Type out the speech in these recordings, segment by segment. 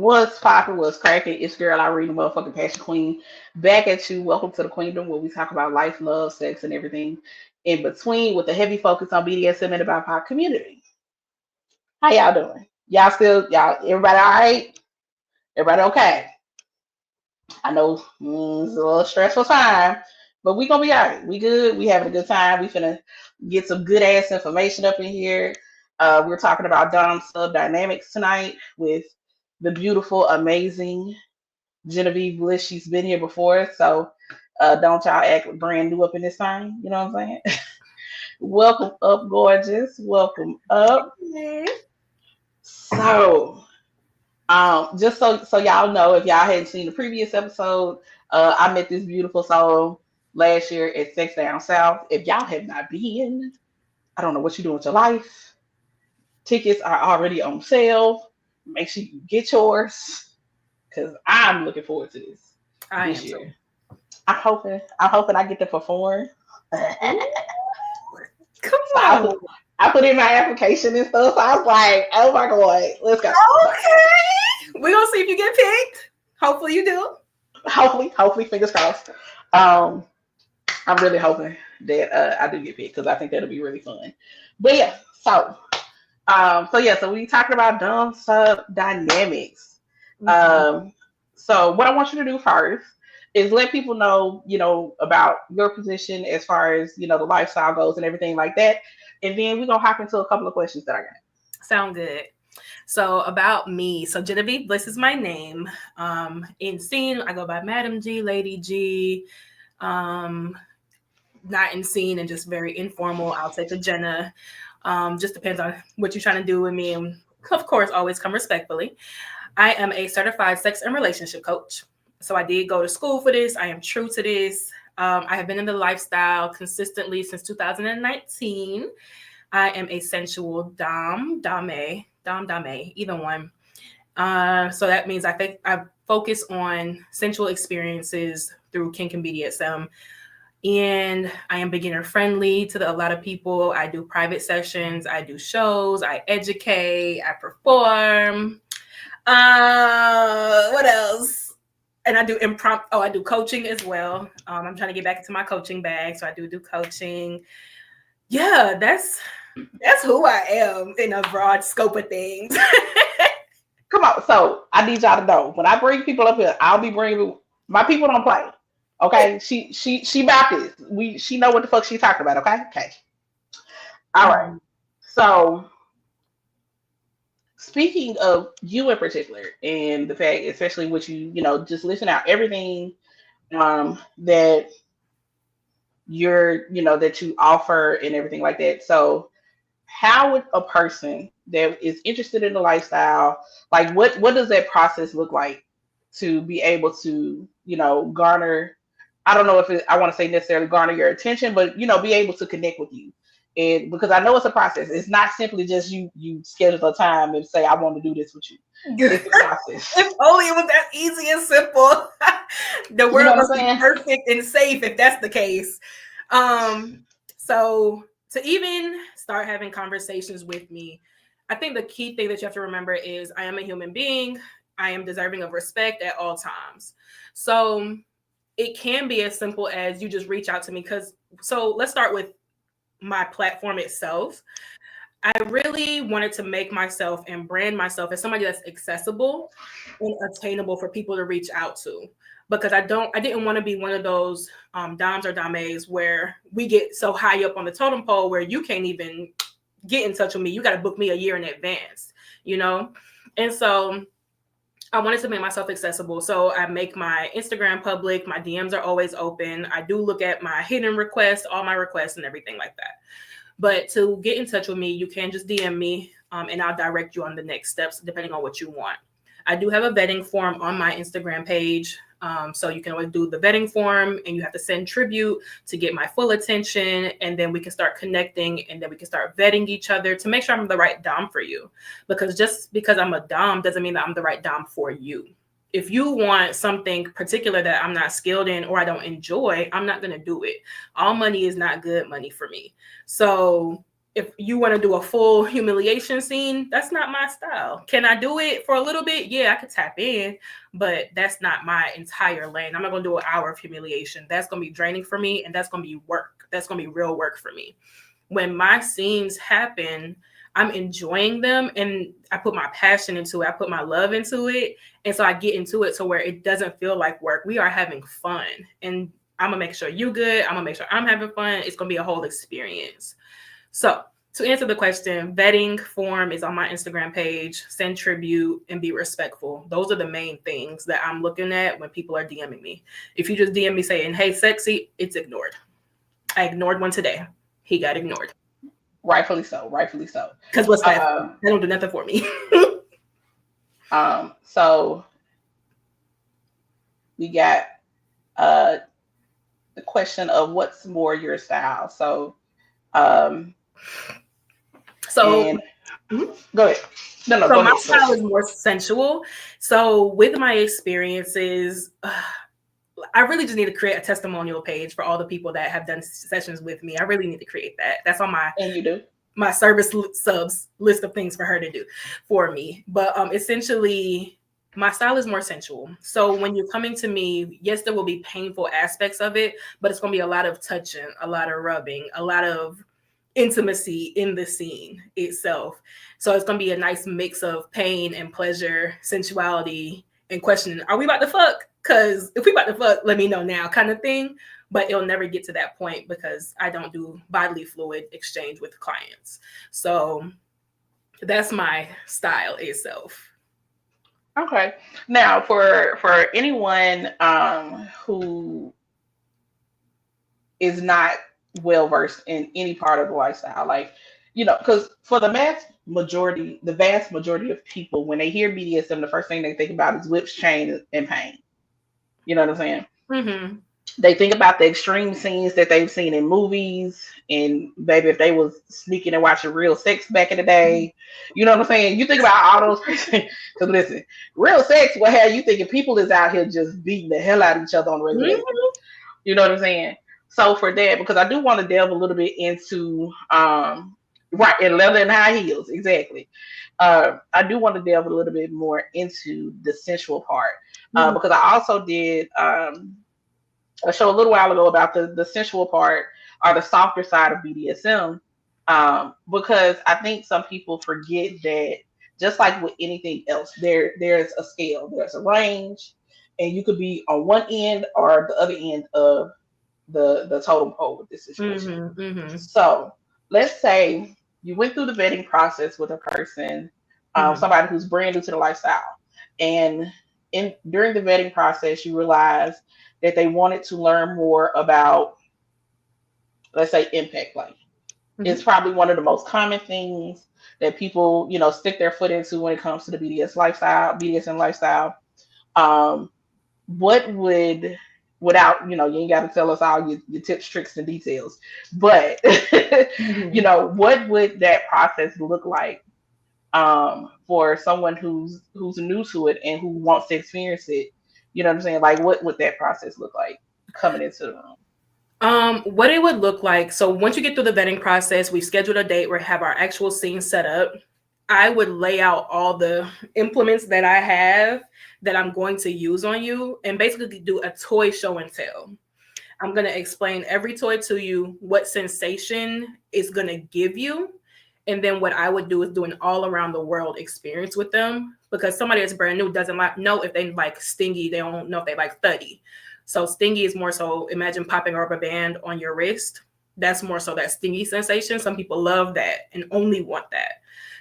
What's poppin', what's cracking? It's girl Irene, the motherfucking passion queen. Back at you. Welcome to the Queendomme, where we talk about life, love, sex, and everything in between, with a heavy focus on BDSM and the BIPOC community. How y'all doing? Y'all, everybody all right? Everybody okay? I know it's a little stressful time, but we gonna be all right. We good. We having a good time. We finna get some good ass information up in here. We're talking about Dom sub dynamics tonight with the beautiful, amazing Genevieve Bliss. She's been here before, so don't y'all act brand new up in this thing. You know what I'm saying? Welcome up, gorgeous. Welcome up. Okay. So, just so y'all know, if y'all hadn't seen the previous episode, I met this beautiful soul last year at Sex Down South. If y'all have not been, I don't know what you're doing with your life. Tickets are already on sale. Make sure you get yours because I'm looking forward to I this am so. year. I'm hoping I get to perform. Ooh, So come I on. put, I put in my application and stuff. So I was like, oh my god, let's go. So Okay. We're gonna see if you get picked. Hopefully you do. hopefully, fingers crossed. Um, I'm really hoping that I do get picked because I think that'll be really fun. But yeah, so we talking about dumb sub dynamics. Mhm. Um, so what I want you to do first is let people know, about your position as far as the lifestyle goes and everything like that, and then we're gonna hop into a couple of questions that I got. Sound good. So about me. So Genevieve Bliss is my name. In scene, I go by Madam G, Lady G. Um, Not in scene and just very informal. I'll take a Jenna. Just depends on what you're trying to do with me. And of course, always come respectfully. I am a certified sex and relationship coach. So I did go to school for this. I am true to this. I have been in the lifestyle consistently since 2019. I am a sensual dame, either one. So that means I think I focus on sensual experiences through kink and BDSM, and I am beginner friendly to a lot of people. I do private sessions, I do shows, I educate, I perform. What else? And I do impromptu. Oh, I do coaching as well. I'm trying to get back into my coaching bag, so I do coaching. Yeah, that's who I am in a broad scope of things. Come on, so I need y'all to know when I bring people up here, I'll be bringing my people don't play. Okay, she about this. She know what the fuck she talking about. Okay, okay, all right. Mhm. So speaking of you in particular, and the fact, especially what just listen out everything that that you offer and everything like that. So how would a person that is interested in the lifestyle, like what does that process look like to be able to garner, I don't know if I want to say necessarily garner your attention, but be able to connect with you. And because I know it's a process, it's not simply just you schedule a time and say I want to do this with you. It's a process. If only it was that easy and simple. The You world know what must I'm be saying? perfect and safe if that's the case. Um, so to even start having conversations with me, I think the key thing that you have to remember is I am a human being. I am deserving of respect at all times. So it can be as simple as you just reach out to me. So let's start with my platform itself. I really wanted to make myself and brand myself as somebody that's accessible and attainable for people to reach out to. Because I didn't want to be one of those doms or dames where we get so high up on the totem pole where you can't even get in touch with me. You got to book me a year in advance, you know? And so I wanted to make myself accessible. So I make my Instagram public. My DMs are always open. I do look at my hidden requests, all my requests and everything like that. But to get in touch with me, you can just DM me and I'll direct you on the next steps depending on what you want. I do have a vetting form on my Instagram page. So you can always do the vetting form and you have to send tribute to get my full attention. And then we can start connecting and then we can start vetting each other to make sure I'm the right Dom for you. Because just because I'm a Dom doesn't mean that I'm the right Dom for you. If you want something particular that I'm not skilled in or I don't enjoy, I'm not going to do it. All money is not good money for me. So if you want to do a full humiliation scene, that's not my style. Can I do it for a little bit? Yeah, I could tap in, but that's not my entire lane. I'm not going to do an hour of humiliation. That's going to be draining for me, and that's going to be work. That's going to be real work for me. When my scenes happen, I'm enjoying them, and I put my passion into it. I put my love into it, and so I get into it to where it doesn't feel like work. We are having fun, and I'm going to make sure you're good. I'm going to make sure I'm having fun. It's going to be a whole experience. So to answer the question, vetting form is on my Instagram page, send tribute, and be respectful. Those are the main things that I'm looking at when people are DMing me. If you just DM me saying, hey, sexy, it's ignored. I ignored one today. He got ignored. Rightfully so. Rightfully so. Because what's that? They don't do nothing for me. So we got the question of what's more your style. So go ahead. No, so go my ahead. style is more sensual. So with my experiences, I really just need to create a testimonial page for all the people that have done sessions with me. I really need to create that. That's on my service subs list of things for her to do for me. But essentially, my style is more sensual. So when you're coming to me, yes, there will be painful aspects of it, but it's going to be a lot of touching, a lot of rubbing, a lot of intimacy in the scene itself. So it's going to be a nice mix of pain and pleasure, sensuality, and questioning, are we about to fuck? Because if we about to fuck, let me know now kind of thing. But it'll never get to that point because I don't do bodily fluid exchange with clients. So that's my style itself. Okay. Now, for anyone who is not well versed in any part of the lifestyle, like, because for the vast majority of people, when they hear BDSM, the first thing they think about is whips, chain, and pain. You know what I'm saying? Mm-hmm. They think about the extreme scenes that they've seen in movies, and maybe if they was sneaking and watching real sex back in the day, you know what I'm saying? You think about all those because listen, real sex will have you thinking people is out here just beating the hell out of each other on a regular basis. You know what I'm saying? So for that, because I do want to delve a little bit into right, and leather and high heels, exactly. I do want to delve a little bit more into the sensual part because I also did a show a little while ago about the sensual part or the softer side of BDSM, because I think some people forget that just like with anything else, there's a scale, there's a range, and you could be on one end or the other end of the totem pole with this situation. So let's say you went through the vetting process with a person, somebody who's brand new to the lifestyle, and during the vetting process, you realize that they wanted to learn more about, let's say, impact play. It's probably one of the most common things that people, stick their foot into when it comes to the BDSM lifestyle. What would, without, you ain't got to tell us all your tips, tricks, and details, but, what would that process look like for someone who's new to it and who wants to experience it? You know what I'm saying? Like, what would that process look like coming into the room? What it would look like. So once you get through the vetting process, we've scheduled a date where we have our actual scene set up. I would lay out all the implements that I have that I'm going to use on you and basically do a toy show and tell. I'm going to explain every toy to you, what sensation it's going to give you. And then what I would do is do an all around the world experience with them, because somebody that's brand new doesn't know if they like stingy. They don't know if they like thuddy. So stingy is more so, imagine popping a rubber band on your wrist. That's more so that stingy sensation. Some people love that and only want that.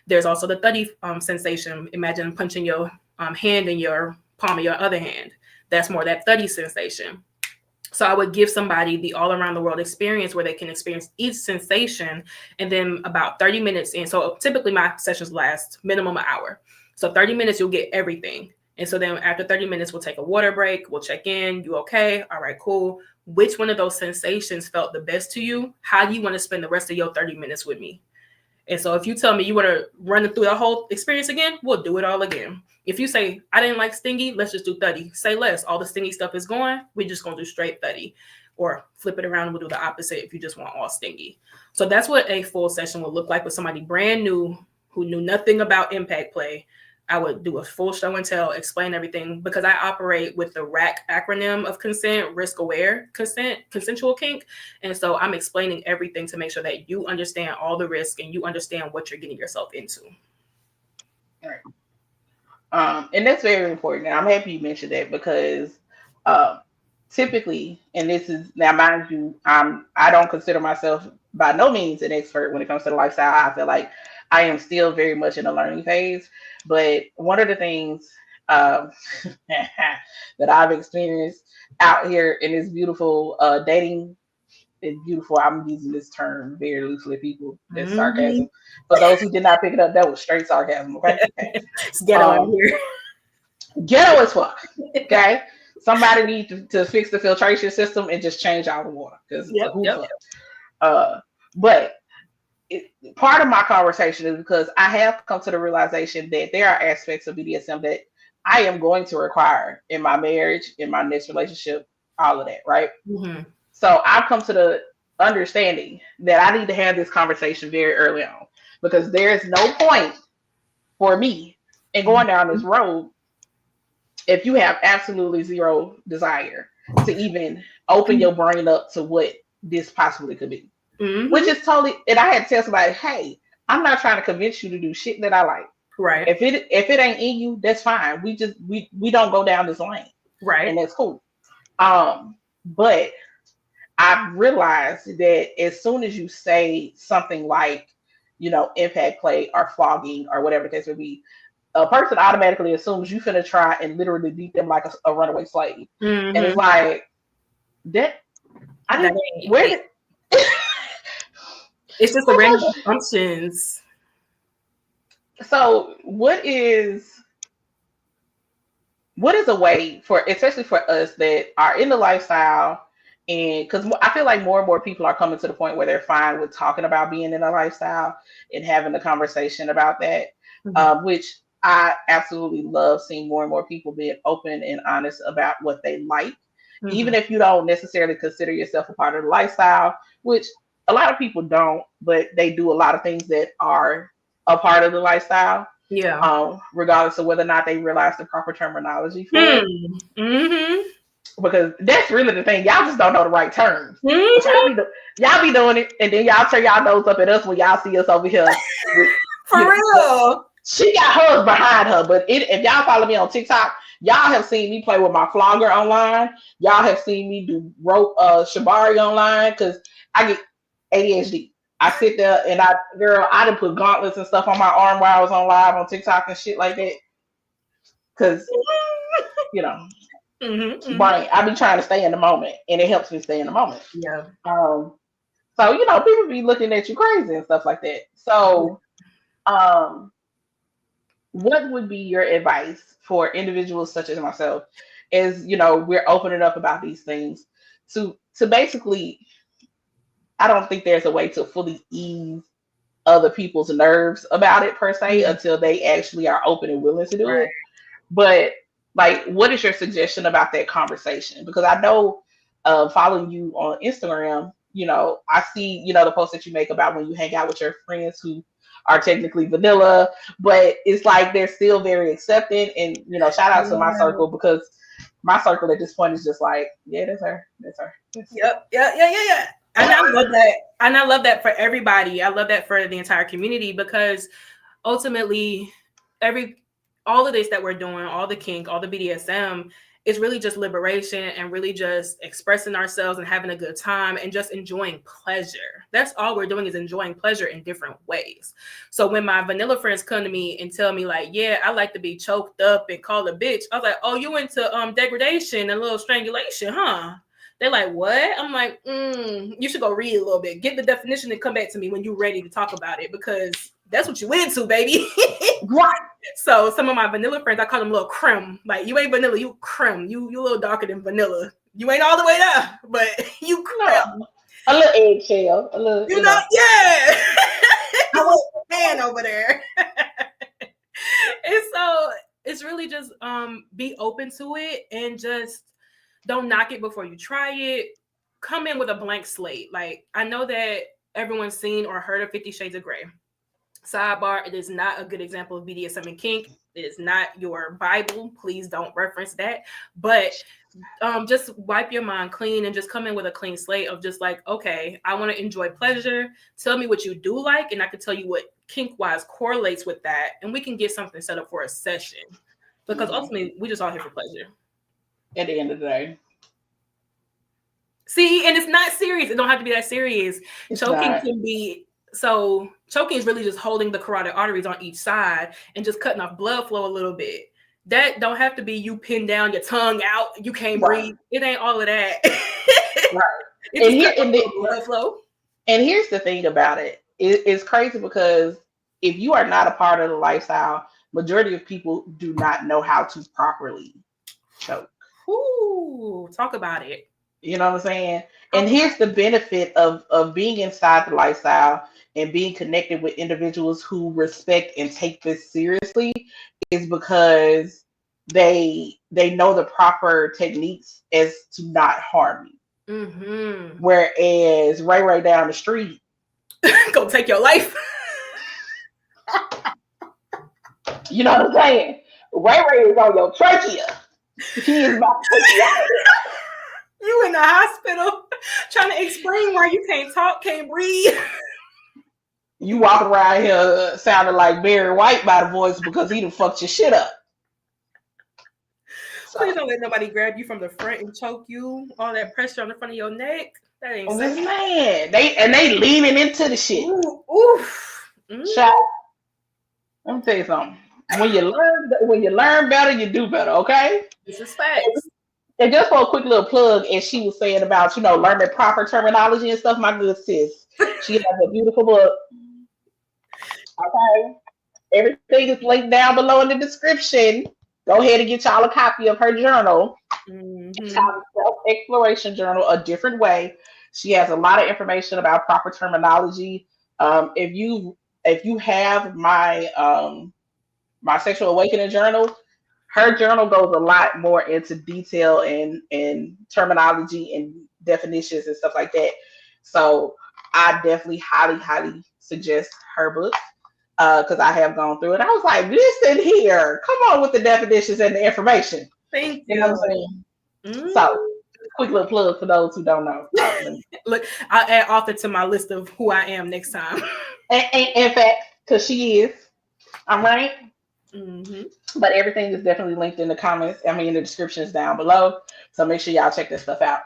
There's also the thuddy sensation. Imagine punching your hand in your palm of your other hand. That's more that thuddy sensation. So I would give somebody the all around the world experience where they can experience each sensation, and then about 30 minutes in. So typically my sessions last minimum an hour. So 30 minutes, you'll get everything. And so then after 30 minutes, we'll take a water break. We'll check in. You okay? All right, cool. Which one of those sensations felt the best to you? How do you want to spend the rest of your 30 minutes with me? And so if you tell me you want to run it through the whole experience again, we'll do it all again. If you say, I didn't like stingy, let's just do thuddy. Say less. All the stingy stuff is going. We're just going to do straight thuddy. or flip it around and we'll do the opposite if you just want all stingy. So that's what a full session will look like with somebody brand new who knew nothing about impact play. I would do a full show and tell, explain everything, because I operate with the RAC acronym of consent, risk aware consent, consensual kink. And so I'm explaining everything to make sure that you understand all the risk and you understand what you're getting yourself into. Right. And that's very important. And I'm happy you mentioned that because typically, and this is now, mind you, I don't consider myself by no means an expert when it comes to the lifestyle. I feel like I am still very much in a learning phase. But one of the things um, that I've experienced out here in this beautiful dating is beautiful. I'm using this term very loosely, people. It's sarcasm. For those who did not pick it up, that was straight sarcasm. Okay. It's ghetto out here. Ghetto as fuck. Okay. Somebody needs to fix the filtration system and just change all the water. Because but part of my conversation is because I have come to the realization that there are aspects of BDSM that I am going to require in my marriage, in my next relationship, all of that, right? Mm-hmm. So I've come to the understanding that I need to have this conversation very early on because there's no point for me in going down this road if you have absolutely zero desire to even open your brain up to what this possibly could be. Mm-hmm. Which is totally, and I had to tell somebody, hey, I'm not trying to convince you to do shit that I like. Right. If it ain't in you, that's fine. We don't go down this lane. Right. And that's cool. But I've realized that as soon as you say something like, impact play or flogging or whatever the case would be, a person automatically assumes you finna try and literally beat them like a runaway slave. Mm-hmm. And it's like, it's just the random assumptions. So what is a way for, especially for us that are in the lifestyle, and because I feel like more and more people are coming to the point where they're fine with talking about being in a lifestyle and having a conversation about that, mm-hmm. Which I absolutely love seeing more and more people being open and honest about what they like, mm-hmm. even if you don't necessarily consider yourself a part of the lifestyle, which a lot of people don't, but they do a lot of things that are a part of the lifestyle. Yeah. Regardless of whether or not they realize the proper terminology for it. Mm-hmm. Because that's really the thing. Y'all just don't know the right terms. Mm-hmm. Y'all be doing it, and then y'all turn y'all nose up at us when y'all see us over here. For real. She got hers behind her, but if y'all follow me on TikTok, y'all have seen me play with my flogger online. Y'all have seen me do rope shibari online because I get ADHD. I sit there and I done put gauntlets and stuff on my arm while I was on live on TikTok and shit like that. Cause mm-hmm. Right, I be trying to stay in the moment, and it helps me stay in the moment. Yeah. So people be looking at you crazy and stuff like that. So, what would be your advice for individuals such as myself, as we're opening up about these things to basically? I don't think there's a way to fully ease other people's nerves about it per se until they actually are open and willing to do it. But like, what is your suggestion about that conversation? Because I know following you on Instagram, I see, the posts that you make about when you hang out with your friends who are technically vanilla, but it's like they're still very accepting. And, shout out to my circle, because my circle at this point is just like, yeah, that's her. Yep. Yeah. And I love that. And I love that for everybody. I love that for the entire community, because ultimately all of this that we're doing, all the kink, all the BDSM, is really just liberation and really just expressing ourselves and having a good time and just enjoying pleasure. That's all we're doing, is enjoying pleasure in different ways. So when my vanilla friends come to me and tell me like, yeah, I like to be choked up and called a bitch, I was like, oh, you into degradation and a little strangulation, huh? They're like, what? I'm like, you should go read a little bit. Get the definition and come back to me when you're ready to talk about it, because that's what you into, baby. Right. So some of my vanilla friends, I call them little creme. Like, you ain't vanilla, you creme. You a little darker than vanilla. You ain't all the way there, but you creme. A little eggshell. A little, yeah. I want a man over there. And so it's really just be open to it and just don't knock it before you try it. come in with a blank slate. Like, I know that everyone's seen or heard of 50 Shades of Grey. Sidebar, it is not a good example of BDSM and kink. It is not your Bible. Please don't reference that. But just wipe your mind clean and just come in with a clean slate of just like, okay, I want to enjoy pleasure. Tell me what you do like, and I can tell you what kink-wise correlates with that, and we can get something set up for a session. Because ultimately, we just all here for pleasure. At the end of the day. See, and it's not serious. It don't have to be that serious. Choking can be... So choking is really just holding the carotid arteries on each side and just cutting off blood flow a little bit. That don't have to be you pin down your tongue out. You can't breathe. It ain't all of that. Right. And blood flow. And here's the thing about it. It's crazy because if you are not a part of the lifestyle, majority of people do not know how to properly choke. Ooh, talk about it. You know what I'm saying? And here's the benefit of being inside the lifestyle and being connected with individuals who respect and take this seriously is because they know the proper techniques as to not harm you. Mm-hmm. Whereas Ray down the street go take your life. You know what I'm saying? Ray is on your trachea. He is about to take you out of there. You in the hospital trying to explain why you can't talk, can't breathe. You walking around here sounding like Barry White by the voice because he done fucked your shit up. Please don't let nobody grab you from the front and choke you. All that pressure on the front of your neck. That ain't safe. Man, they leaning into the shit. Oof. Shot. Let me tell you something. When you learn better, you do better. Okay. This is facts. And just for a quick little plug, as she was saying about learning proper terminology and stuff, my good sis, she has a beautiful book. Okay. Everything is linked down below in the description. Go ahead and get y'all a copy of her journal. Mm-hmm. It's called the Self-Exploration Journal, A Different Way. She has a lot of information about proper terminology. If you have my my Sexual Awakening journal, her journal goes a lot more into detail and terminology and definitions and stuff like that. So I definitely highly suggest her book. Because I have gone through it. I was like, listen here, come on with the definitions and the information. Thank you. You know what I'm saying? Mm-hmm. So, quick little plug for those who don't know. Look, I'll add author to my list of who I am next time. In fact, because she is. All right. Mm-hmm. But everything is definitely linked in the comments. I mean, in the descriptions down below. So make sure y'all check this stuff out.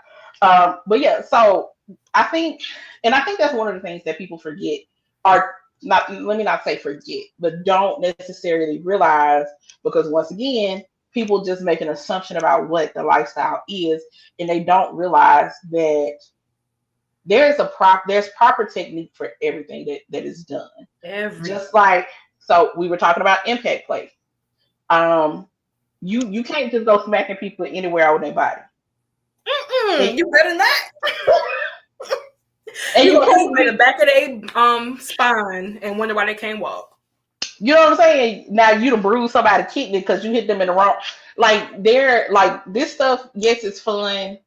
But yeah, so I think that's one of the things that people forget are. Let me not say forget, but don't necessarily realize, because once again, people just make an assumption about what the lifestyle is, and they don't realize that there's proper technique for everything that is done. Just like, so we were talking about impact play. You can't just go smacking people anywhere on their body. You better not. And you can't hit the back of their spine and wonder why they can't walk. You know what I'm saying? Now you done bruise somebody's kidney because you hit them in the wrong. This stuff. Yes, it's fun.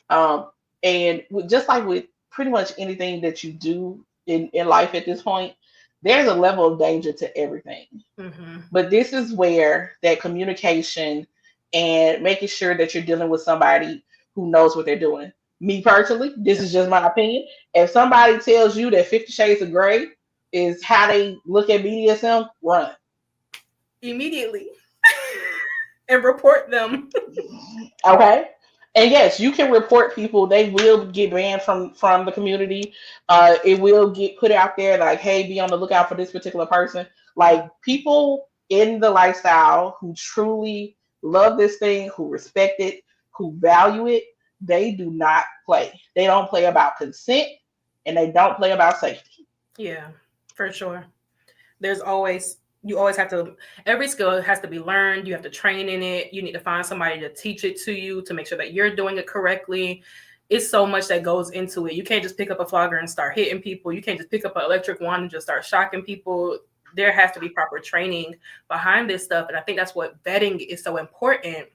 And just like with pretty much anything that you do in life at this point, there's a level of danger to everything. Mm-hmm. But this is where that communication and making sure that you're dealing with somebody who knows what they're doing. Me personally, this is just my opinion. If somebody tells you that 50 Shades of Grey is how they look at BDSM, run. Immediately. And report them. Okay. And yes, you can report people. They will get banned from the community. It will get put out there like, hey, be on the lookout for this particular person. Like, people in the lifestyle who truly love this thing, who respect it, who value it, they do not play. They don't play about consent, and they don't play about safety. Yeah, for sure. You always have to, every skill has to be learned. You have to train in it. You need to find somebody to teach it to you to make sure that you're doing it correctly. It's so much that goes into it. You can't just pick up a flogger and start hitting people. You can't just pick up an electric wand and just start shocking people. There has to be proper training behind this stuff. And I think that's what vetting is so important.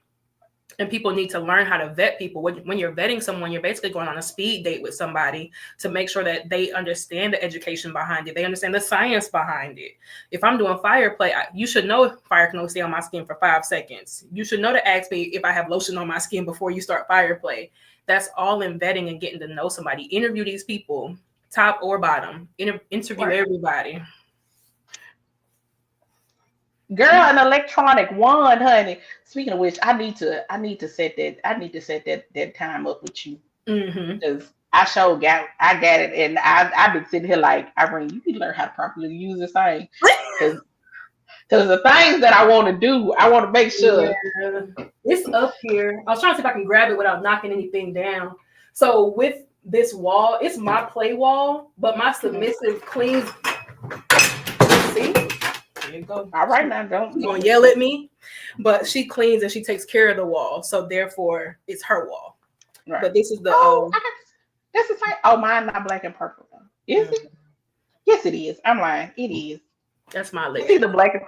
And people need to learn how to vet people. When you're vetting someone, you're basically going on a speed date with somebody to make sure that they understand the education behind it. They understand the science behind it. If I'm doing fire play, you should know fire can only stay on my skin for 5 seconds. You should know to ask me if I have lotion on my skin before you start fire play. That's all in vetting and getting to know somebody. Interview these people, top or bottom. Interview everybody. Girl, an electronic wand, honey. Speaking of which, I need to set that time up with you because I got it, and I've been sitting here like, Irene, you need to learn how to properly use this thing because the things that I want to do, I want to make sure it's up here. I was trying to see if I can grab it without knocking anything down. So with this wall, it's my play wall, but my submissive cleans. See. There you go. All right, now don't gonna yell at me, but she cleans and she takes care of the wall, so therefore it's her wall. Right. But this is the this is like mine not black and purple though. Is it? Yes, it is. I'm lying. It is. That's my list. See the black.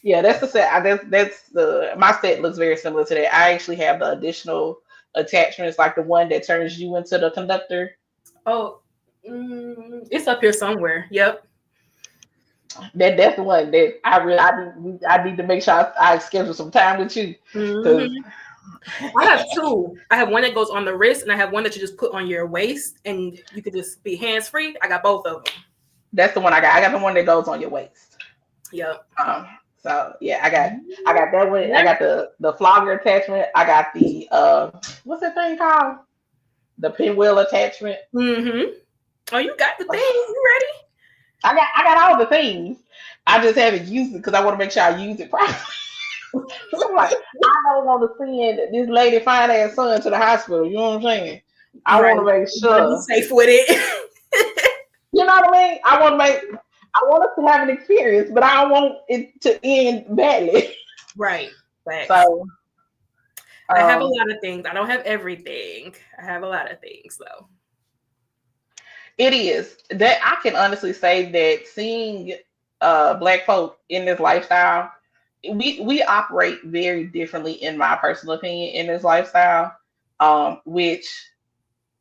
Yeah, that's the set. That's the my set looks very similar to that. I actually have the additional attachments, like the one that turns you into the conductor. Oh, it's up here somewhere. Yep. That's the one that I need to make sure I schedule some time with you. I have two. I have one that goes on the wrist, and I have one that you just put on your waist, and you could just be hands free. I got both of them. That's the one I got. I got the one that goes on your waist. Yep. So yeah, I got that one. I got the flogger attachment. I got the what's that thing called? The pinwheel attachment. Oh, you got the thing. You ready? I got all the things. I just haven't used it because I want to make sure I use it properly. I'm like, I don't want to send this lady fine ass son to the hospital. You know what I'm saying? I want to make sure be safe with it. You know what I mean? I want us to have an experience, but I don't want it to end badly. Right. Thanks. So I have a lot of things. I don't have everything. I have a lot of things though. It is that I can honestly say that seeing Black folk in this lifestyle, we operate very differently, in my personal opinion, in this lifestyle. Which,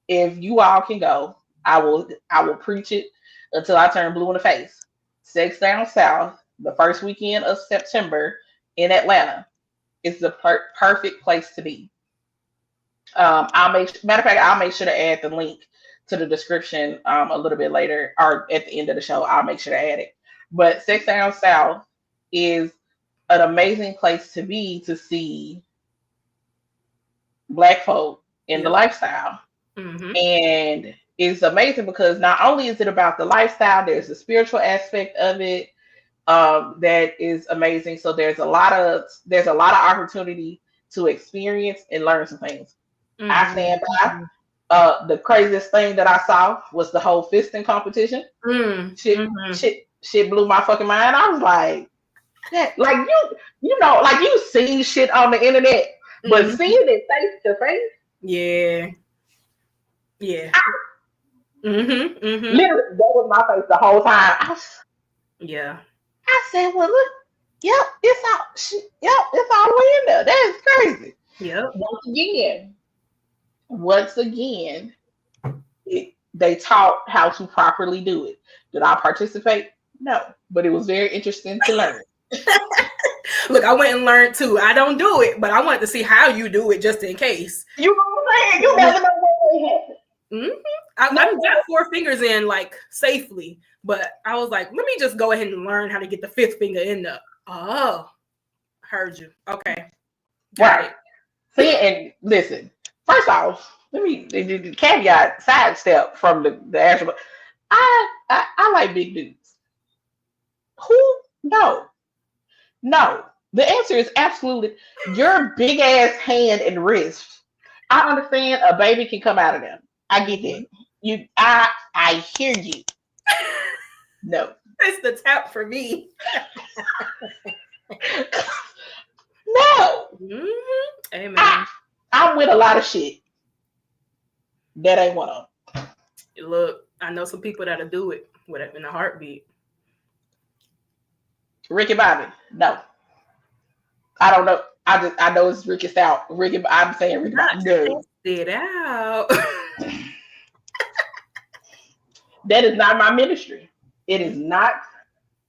if you all can go, I will preach it until I turn blue in the face. Sex Down South, the first weekend of September in Atlanta, is the perfect place to be. I'll make sure to add the link to the description a little bit later, or at the end of the show. I'll make sure to add it. But Sex Down South is an amazing place to be, to see Black folk in the lifestyle. And it's amazing because not only is it about the lifestyle, there's the spiritual aspect of it that is amazing. So there's a lot of opportunity to experience and learn some things. I stand by. The craziest thing that I saw was the whole fisting competition. Shit blew my fucking mind. I was like, yeah, like you know, like you see shit on the internet, but seeing it face to face. Yeah. Yeah. Literally, that was my face the whole time. I said, well, look, it's all the way in there. That is crazy. Yep. Once again, they taught how to properly do it. Did I participate? No, but it was very interesting to learn. Look, I went and learned too. I don't do it, but I wanted to see how you do it just in case. You know what I'm saying? You never know what will happen. I got 4 fingers in like safely, but I was like, let me just go ahead and learn how to get the 5th finger in there. Oh, heard you. Okay. Got it. See, and listen, first off, let me the caveat sidestep from the actual. I like big dudes. Who? No. The answer is absolutely your big ass hand and wrist. I understand a baby can come out of them. I get that. I hear you. No. It's the tap for me. No. Amen. I'm with a lot of shit. That ain't one of them. Look, I know some people that'll do it in a heartbeat. Ricky Bobby, no. I don't know. I know it's Ricky Stout. Ricky, I'm saying Ricky Not Bobby. No, test it out. that is not my ministry. It is not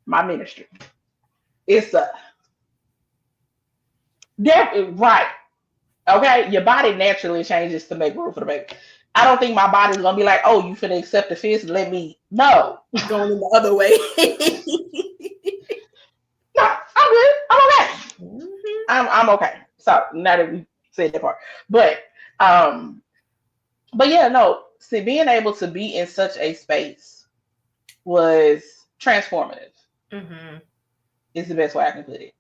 my ministry. It's a right. Okay, your body naturally changes to make room for the baby. I don't think my body's gonna be like, oh, you finna accept the fist, let me. No, Going in the other way. no, I'm good. I'm okay. Mhm. I'm okay. So now that we said that part, but um, but yeah, no. See, being able to be in such a space was transformative. Mhm. Is the best way I can put it.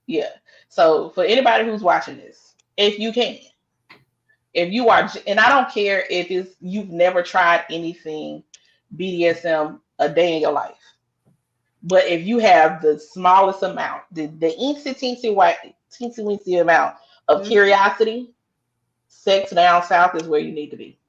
Yeah. So for anybody who's watching this, if you can, if you are, and I don't care if it's you've never tried anything BDSM a day in your life, but if you have the smallest amount, the teensy teensy white teensy weensy amount of Mhm. curiosity, sex down south is where you need to be.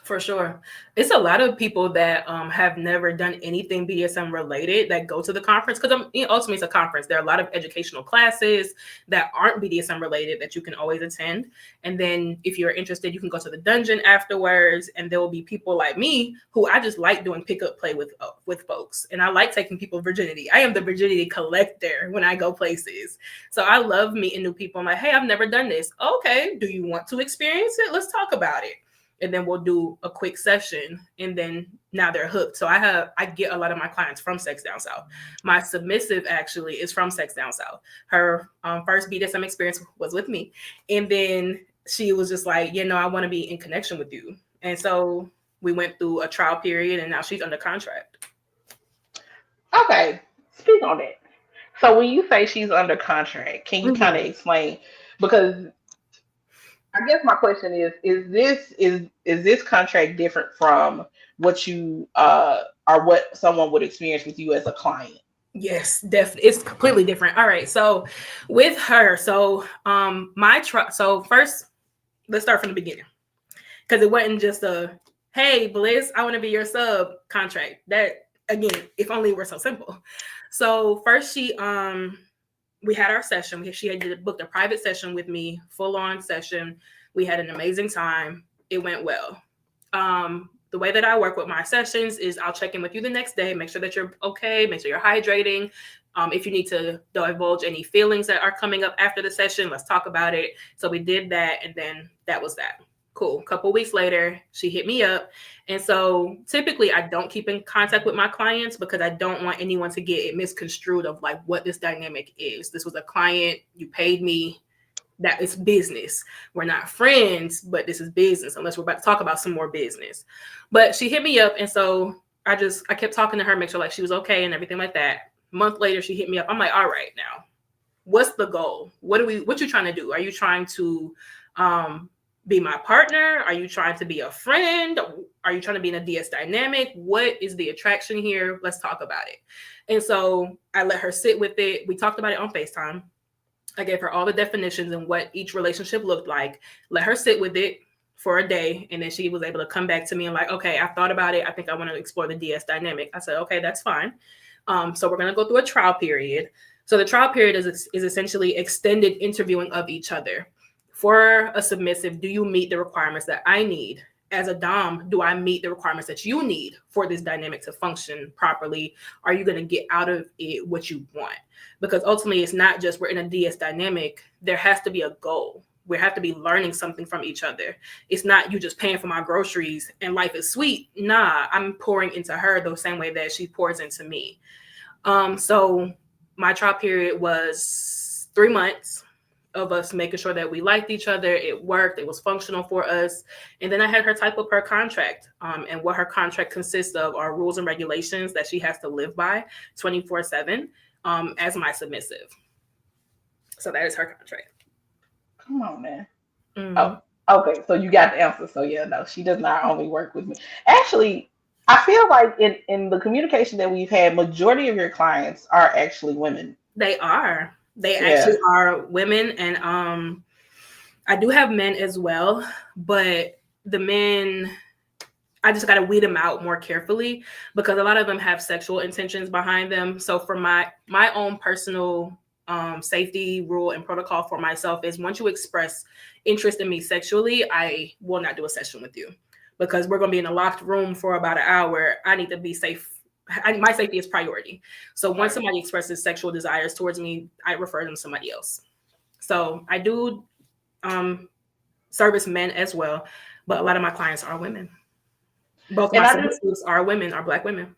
For sure. It's a lot of people that have never done anything BDSM related that go to the conference because ultimately it's a conference. There are a lot of educational classes that aren't BDSM related that you can always attend. And then if you're interested, you can go to the dungeon afterwards. And there will be people like me who I just like doing pickup play with folks. And I like taking people virginity. I am the virginity collector when I go places. So I love meeting new people. I'm like, hey, I've never done this. Okay, do you want to experience it? Let's talk about it, and then we'll do a quick session, and then now they're hooked. So I get a lot of my clients from Sex Down South. My submissive actually is from Sex Down South. Her first BDSM experience was with me, and then she was just like, I want to be in connection with you, and so we went through a trial period, and now she's under contract. Okay, speak on that. So when you say she's under contract, can you kind of Mm-hmm. explain? Because I guess my question is this contract different from what you or what someone would experience with you as a client? Yes, definitely. It's completely different. All right. So with her, so first let's start from the beginning. Because it wasn't just a hey Bliss, I want to be your sub contract. That again, if only it were so simple. So first we had our session. She had booked a private session with me, full on session. We had an amazing time. It went well. The way that I work with my sessions is I'll check in with you the next day, make sure that you're okay, make sure you're hydrating. If you need to divulge any feelings that are coming up after the session, let's talk about it. So we did that, and then that was that. Cool. A couple weeks later, she hit me up. And so typically I don't keep in contact with my clients because I don't want anyone to get it misconstrued of like what this dynamic is. This was a client, you paid me, that is business. We're not friends, but this is business, unless we're about to talk about some more business. But she hit me up, and so I kept talking to her, make sure like she was okay and everything like that. A month later, she hit me up. I'm like, all right, now, what's the goal? What you trying to do? Are you trying to be my partner? Are you trying to be a friend? Are you trying to be in a DS dynamic? What is the attraction here? Let's talk about it. And so I let her sit with it. We talked about it on FaceTime. I gave her all the definitions and what each relationship looked like, let her sit with it for a day. And then she was able to come back to me and like, okay, I thought about it. I think I want to explore the DS dynamic. I said, okay, that's fine. So we're going to go through a trial period. So the trial period is essentially extended interviewing of each other. For a submissive, do you meet the requirements that I need? As a dom, do I meet the requirements that you need for this dynamic to function properly? Are you going to get out of it what you want? Because ultimately it's not just we're in a DS dynamic. There has to be a goal. We have to be learning something from each other. It's not you just paying for my groceries and life is sweet. Nah, I'm pouring into her the same way that she pours into me. So my trial period was 3 months of us making sure that we liked each other. It worked. It was functional for us. And then I had her type up her contract. And what her contract consists of are rules and regulations that she has to live by 24/7 as my submissive. So that is her contract. Come on, man. Mm-hmm. Oh, okay. So you got the answer. So yeah, no, she does not only work with me. Actually, I feel like in the communication that we've had, majority of your clients are actually women. They are. They Yeah. actually are women. And I do have men as well, but the men, I just got to weed them out more carefully because a lot of them have sexual intentions behind them. So for my own personal safety rule and protocol for myself is once you express interest in me sexually, I will not do a session with you because we're going to be in a locked room for about an hour. I need to be safe. My safety is priority. So once somebody expresses sexual desires towards me, I refer them to somebody else. So I do service men as well, but a lot of my clients are women. Both my submissives are women, are Black women.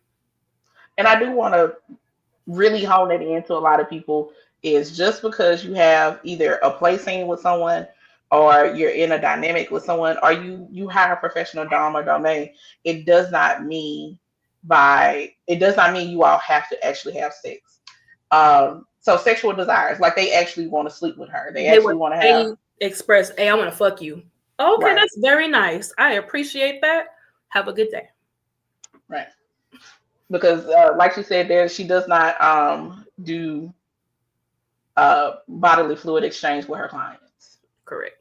And I do want to really hone it into a lot of people is just because you have either a play scene with someone or you're in a dynamic with someone or you hire a professional dom or domain, it does not mean you all have to actually have sex. So sexual desires, like they actually want to sleep with her. They actually want to have express, hey, I want to fuck you. Okay, right. That's very nice. I appreciate that. Have a good day. Right. Because like she said there, she does not do bodily fluid exchange with her clients. Correct.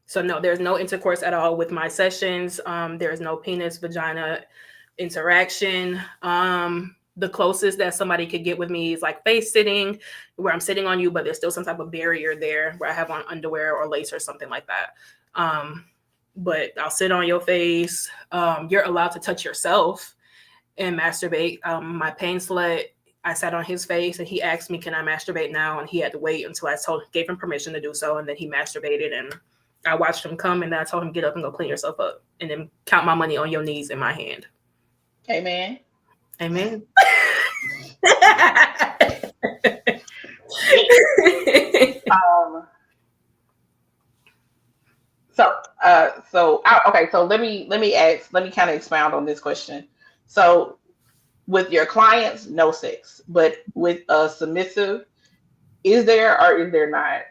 So no, there's no intercourse at all with my sessions. There's no penis vagina interaction. The closest that somebody could get with me is like face sitting, where I'm sitting on you, but there's still some type of barrier there where I have on underwear or lace or something like that. But I'll sit on your face. You're allowed to touch yourself and masturbate. My pain slut, I sat on his face and he asked me, can I masturbate now? And he had to wait until I gave him permission to do so. And then he masturbated and I watched him come and then I told him, get up and go clean yourself up and then count my money on your knees in my hand. Amen. Amen. So let me kind of expound on this question. So with your clients, no sex, but with a submissive, is there or is there not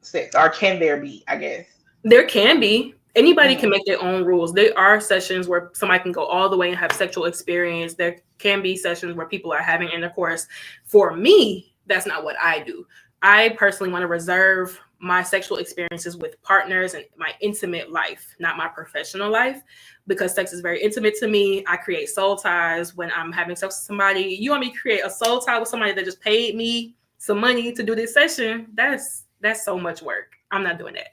sex, or can there be? I guess there can be. Anybody can make their own rules. There are sessions where somebody can go all the way and have sexual experience. There can be sessions where people are having intercourse. For me, that's not what I do. I personally want to reserve my sexual experiences with partners and my intimate life, not my professional life, because sex is very intimate to me. I create soul ties when I'm having sex with somebody. You want me to create a soul tie with somebody that just paid me some money to do this session? That's so much work. I'm not doing that.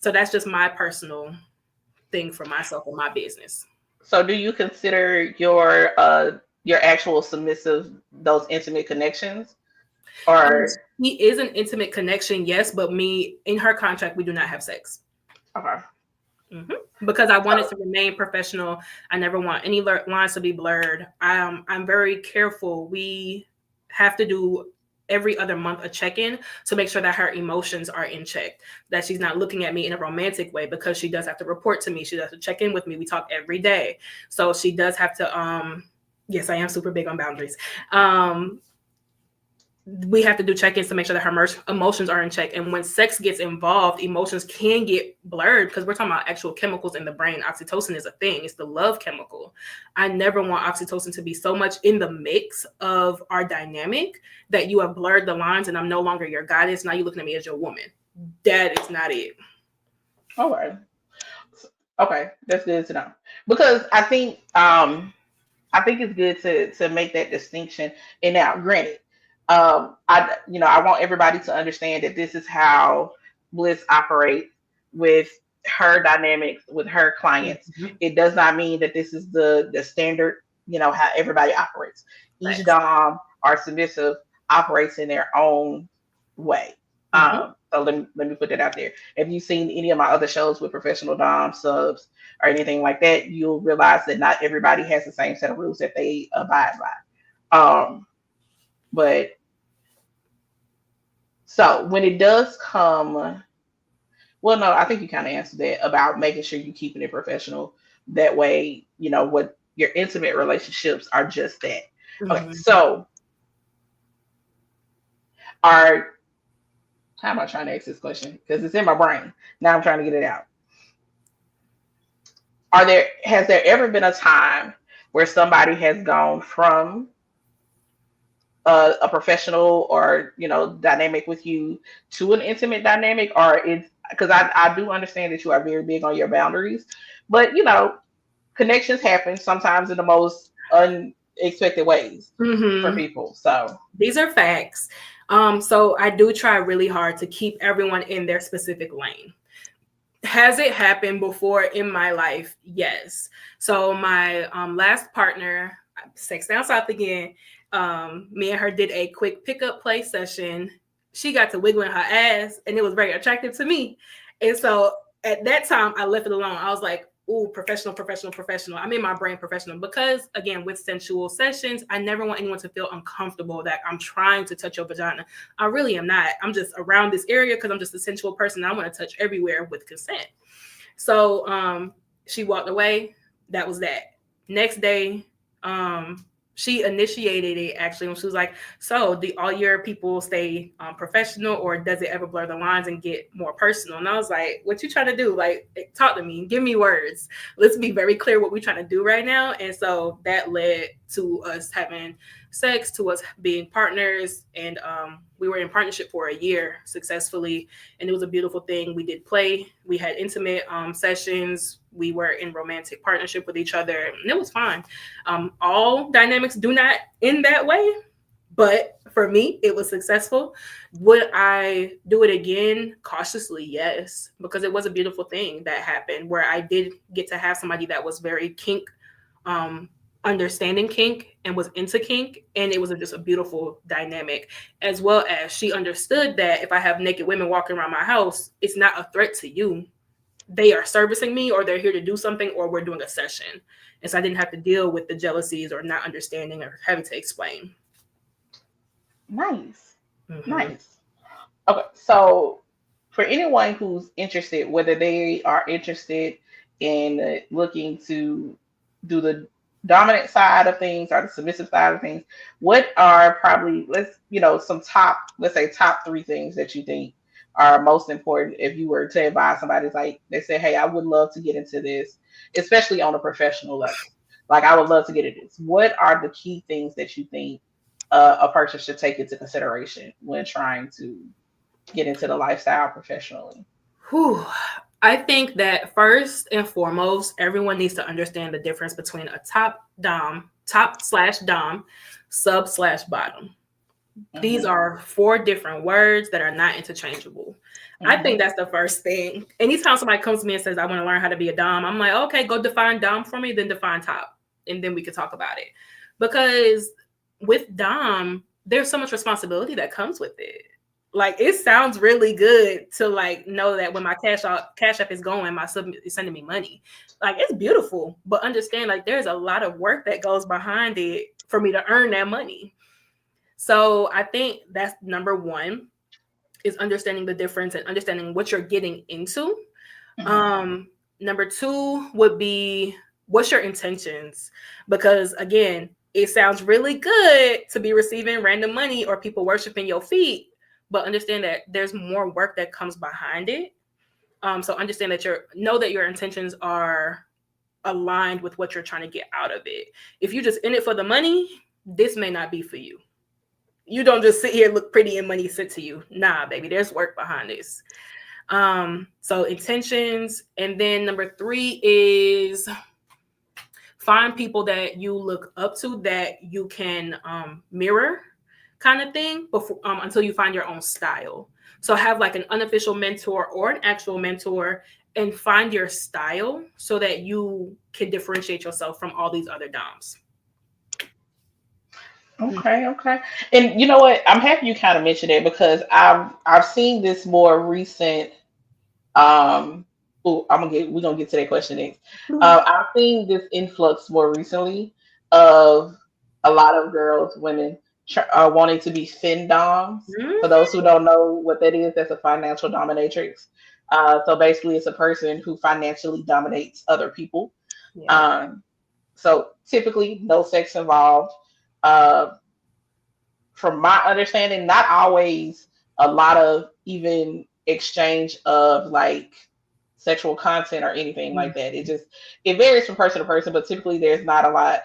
So that's just my personal thing for myself and my business. So do you consider your actual submissive those intimate connections? Or he is an intimate connection, yes, but me in her contract, we do not have sex. Okay. Because I want it to remain professional. I never want any lines to be blurred. I'm very careful. We have to do every other month a check-in to make sure that her emotions are in check, that she's not looking at me in a romantic way, because she does have to report to me. She does have to check in with me. We talk every day. So she does have to, yes, I am super big on boundaries. We have to do check-ins to make sure that her emotions are in check. And when sex gets involved, emotions can get blurred because we're talking about actual chemicals in the brain. Oxytocin is a thing. It's the love chemical. I never want oxytocin to be so much in the mix of our dynamic that you have blurred the lines and I'm no longer your goddess. Now you're looking at me as your woman. That is not it. All right. Okay. That's good to know. Because I think it's good to make that distinction. And now, granted, I want everybody to understand that this is how Bliss operates with her dynamics with her clients. It does not mean that this is the standard, how everybody operates. Each dom or submissive operates in their own way. So let me put that out there. If you've seen any of my other shows with professional dom subs or anything like that, you'll realize that not everybody has the same set of rules that they abide by. But so when it does come, well, no, I think you kind of answered that about making sure you're keeping it professional. That way, what your intimate relationships are just that. Okay, so how am I trying to ask this question? Because it's in my brain. Now I'm trying to get it out. Has there ever been a time where somebody has gone from a professional or dynamic with you to an intimate dynamic, or it's because I do understand that you are very big on your boundaries, but connections happen sometimes in the most expected ways for Mm-hmm. people. So These are facts. So I do try really hard to keep everyone in their specific lane. Has it happened before in my life? Yes. So my last partner, sex down south again. Me and her did a quick pickup play session. She got to wiggling her ass, and it was very attractive to me. And so at that time, I left it alone. I was like, "Ooh, professional, professional, professional." I made my brain professional because, again, with sensual sessions, I never want anyone to feel uncomfortable that I'm trying to touch your vagina. I really am not. I'm just around this area because I'm just a sensual person. I want to touch everywhere with consent. So she walked away. That was that. Next day, she initiated it actually when she was like, "So, do all your people stay professional, or does it ever blur the lines and get more personal?" And I was like, "What you trying to do? Like, talk to me. Give me words. Let's be very clear what we're trying to do right now." And so that led to us having sex, to us being partners, and we were in partnership for a year successfully, and it was a beautiful thing. We did play, we had intimate sessions, we were in romantic partnership with each other, and it was fine. All dynamics do not end that way, but for me, it was successful. Would I do it again? Cautiously, yes, because it was a beautiful thing that happened where I did get to have somebody that was very kink, um, understanding kink and was into kink, and it was just a beautiful dynamic. As well as she understood that if I have naked women walking around my house, it's not a threat to you. They are servicing me, or they're here to do something, or we're doing a session. And so I didn't have to deal with the jealousies or not understanding or having to explain. nice, Mm-hmm. nice. Okay, so for anyone who's interested, whether they are interested in looking to do the dominant side of things or the submissive side of things, what are probably, let's, some top, let's say top three things that you think are most important if you were to advise somebody, like they say, hey, I would love to get into this, especially on a professional level. Like, I would love to get into this. What are the key things that you think a person should take into consideration when trying to get into the lifestyle professionally? Whew. I think that first and foremost, everyone needs to understand the difference between a top slash dom, sub slash bottom. These Hmm. are four different words that are not interchangeable. I think Hmm. that's the first thing. Anytime somebody comes to me and says, I want to learn how to be a Dom, I'm like, okay, go define Dom for me, then define top. And then we can talk about it. Because with Dom, there's so much responsibility that comes with it. Like, it sounds really good to like know that when my cash app is going, my sub is sending me money. Like, it's beautiful, but understand like there's a lot of work that goes behind it for me to earn that money. So I think that's number one, is understanding the difference and understanding what you're getting into. Hmm. Number two would be, what's your intentions? Because again, it sounds really good to be receiving random money or people worshiping your feet, but understand that there's more work that comes behind it. So understand that know that your intentions are aligned with what you're trying to get out of it. If you're just in it for the money, this may not be for you. You don't just sit here, look pretty, and money sit to you. Nah, baby, there's work behind this. So intentions. And then number three is find people that you look up to that you can mirror, kind of thing, before until you find your own style. So have like an unofficial mentor or an actual mentor, and find your style so that you can differentiate yourself from all these other doms. Okay, okay. And you know what? I'm happy you kind of mentioned it because I've seen this more recent. Um, oh, we're gonna get to that question next. I've seen this influx more recently of a lot of girls, women wanting to be fin doms. For those who don't know what that is, that's a financial dominatrix. So basically, it's a person who financially dominates other people. Yeah. Um, so typically, no sex involved. Uh, from my understanding, not always a lot of even exchange of like sexual content or anything like that. It varies from person to person, but typically there's not a lot.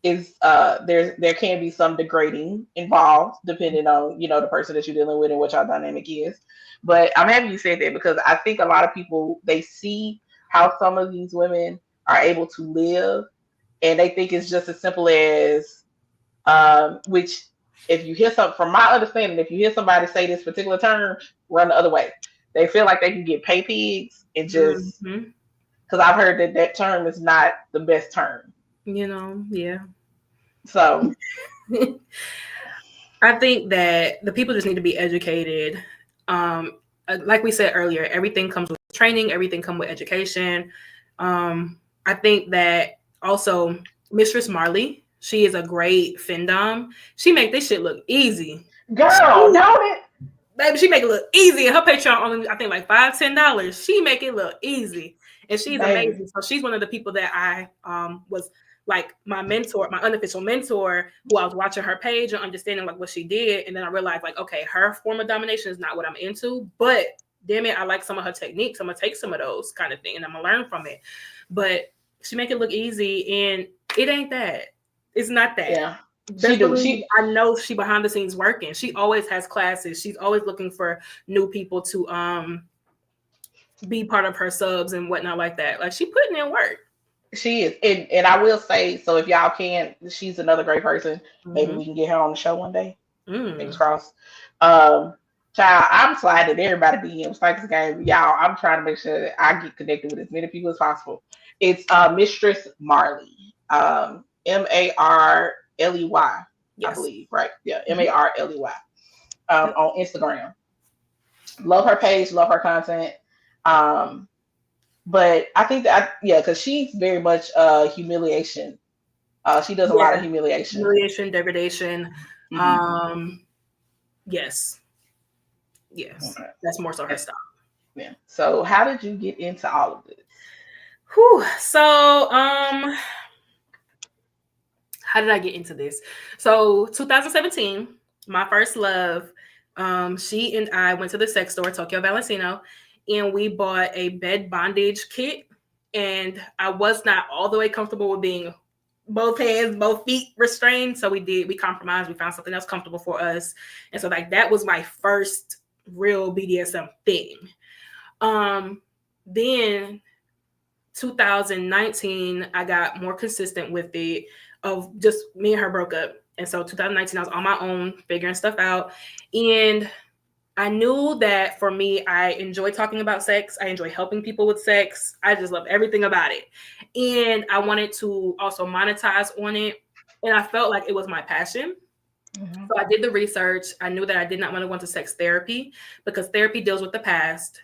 There can be some degrading involved depending on the person that you're dealing with and what your dynamic is. But I'm happy you said that because I think a lot of people they see how some of these women are able to live and they think it's just as simple as which if you hear something from my understanding, if you hear somebody say this particular term, run the other way. They feel like they can get pay pigs and just Mm-hmm. because I've heard that that term is not the best term. Yeah. So I think that the people just need to be educated. Like we said earlier, everything comes with training, everything comes with education. I think that also Mistress Marley, she is a great Queendomme. She make this shit look easy. girl, She, don't it? baby, she make it look easy. And her Patreon only, I think, like $5-10. She make it look easy, and she's Baby. amazing. So she's one of the people that I was like my mentor, my unofficial mentor, who I was watching her page and understanding like what she did, and then I realized like, okay, her form of domination is not what I'm into, but damn it, I like some of her techniques. I'm gonna take some of those kind of thing, and I'm gonna learn from it. But she make it look easy, and it ain't that. It's not that. Yeah. She Best do. believe She I know she behind the scenes working. She always has classes. She's always looking for new people to be part of her subs and whatnot like that. Like she putting in work. she is. And I will say, so if y'all can, she's another great person. Maybe Mm-hmm. we can get her on the show one day. Fingers Mm. crossed. Child, I'm sliding everybody DMs like this game. Y'all, I'm trying to make sure that I get connected with as many people as possible. It's Mistress Marley. Marley, I Yes. believe, right? Yeah, Mm-hmm. Marley. Yep. On Instagram. Love her page, love her content. Um, but I think that yeah, because she's very much humiliation. She does a lot of Yeah. humiliation. Humiliation, degradation. Hmm. Um, yes. Yes. Okay. That's more so her style. Yeah. So how did you get into all of this? Whew. So, how did I get into this? So 2017, my first love, she and I went to the sex store, Tokyo Valentino, and we bought a bed bondage kit. And I was not all the way comfortable with being both hands, both feet restrained. So we compromised, we found something else comfortable for us. And so like that was my first real BDSM thing. Then 2019, I got more consistent with it. Of just me and her broke up, and so 2019, I was on my own figuring stuff out, and I knew that for me, I enjoy talking about sex. I enjoy helping people with sex. I just love everything about it, and I wanted to also monetize on it, and I felt like it was my passion. Hmm. So I did the research. I knew that I did not want to go into sex therapy because therapy deals with the past.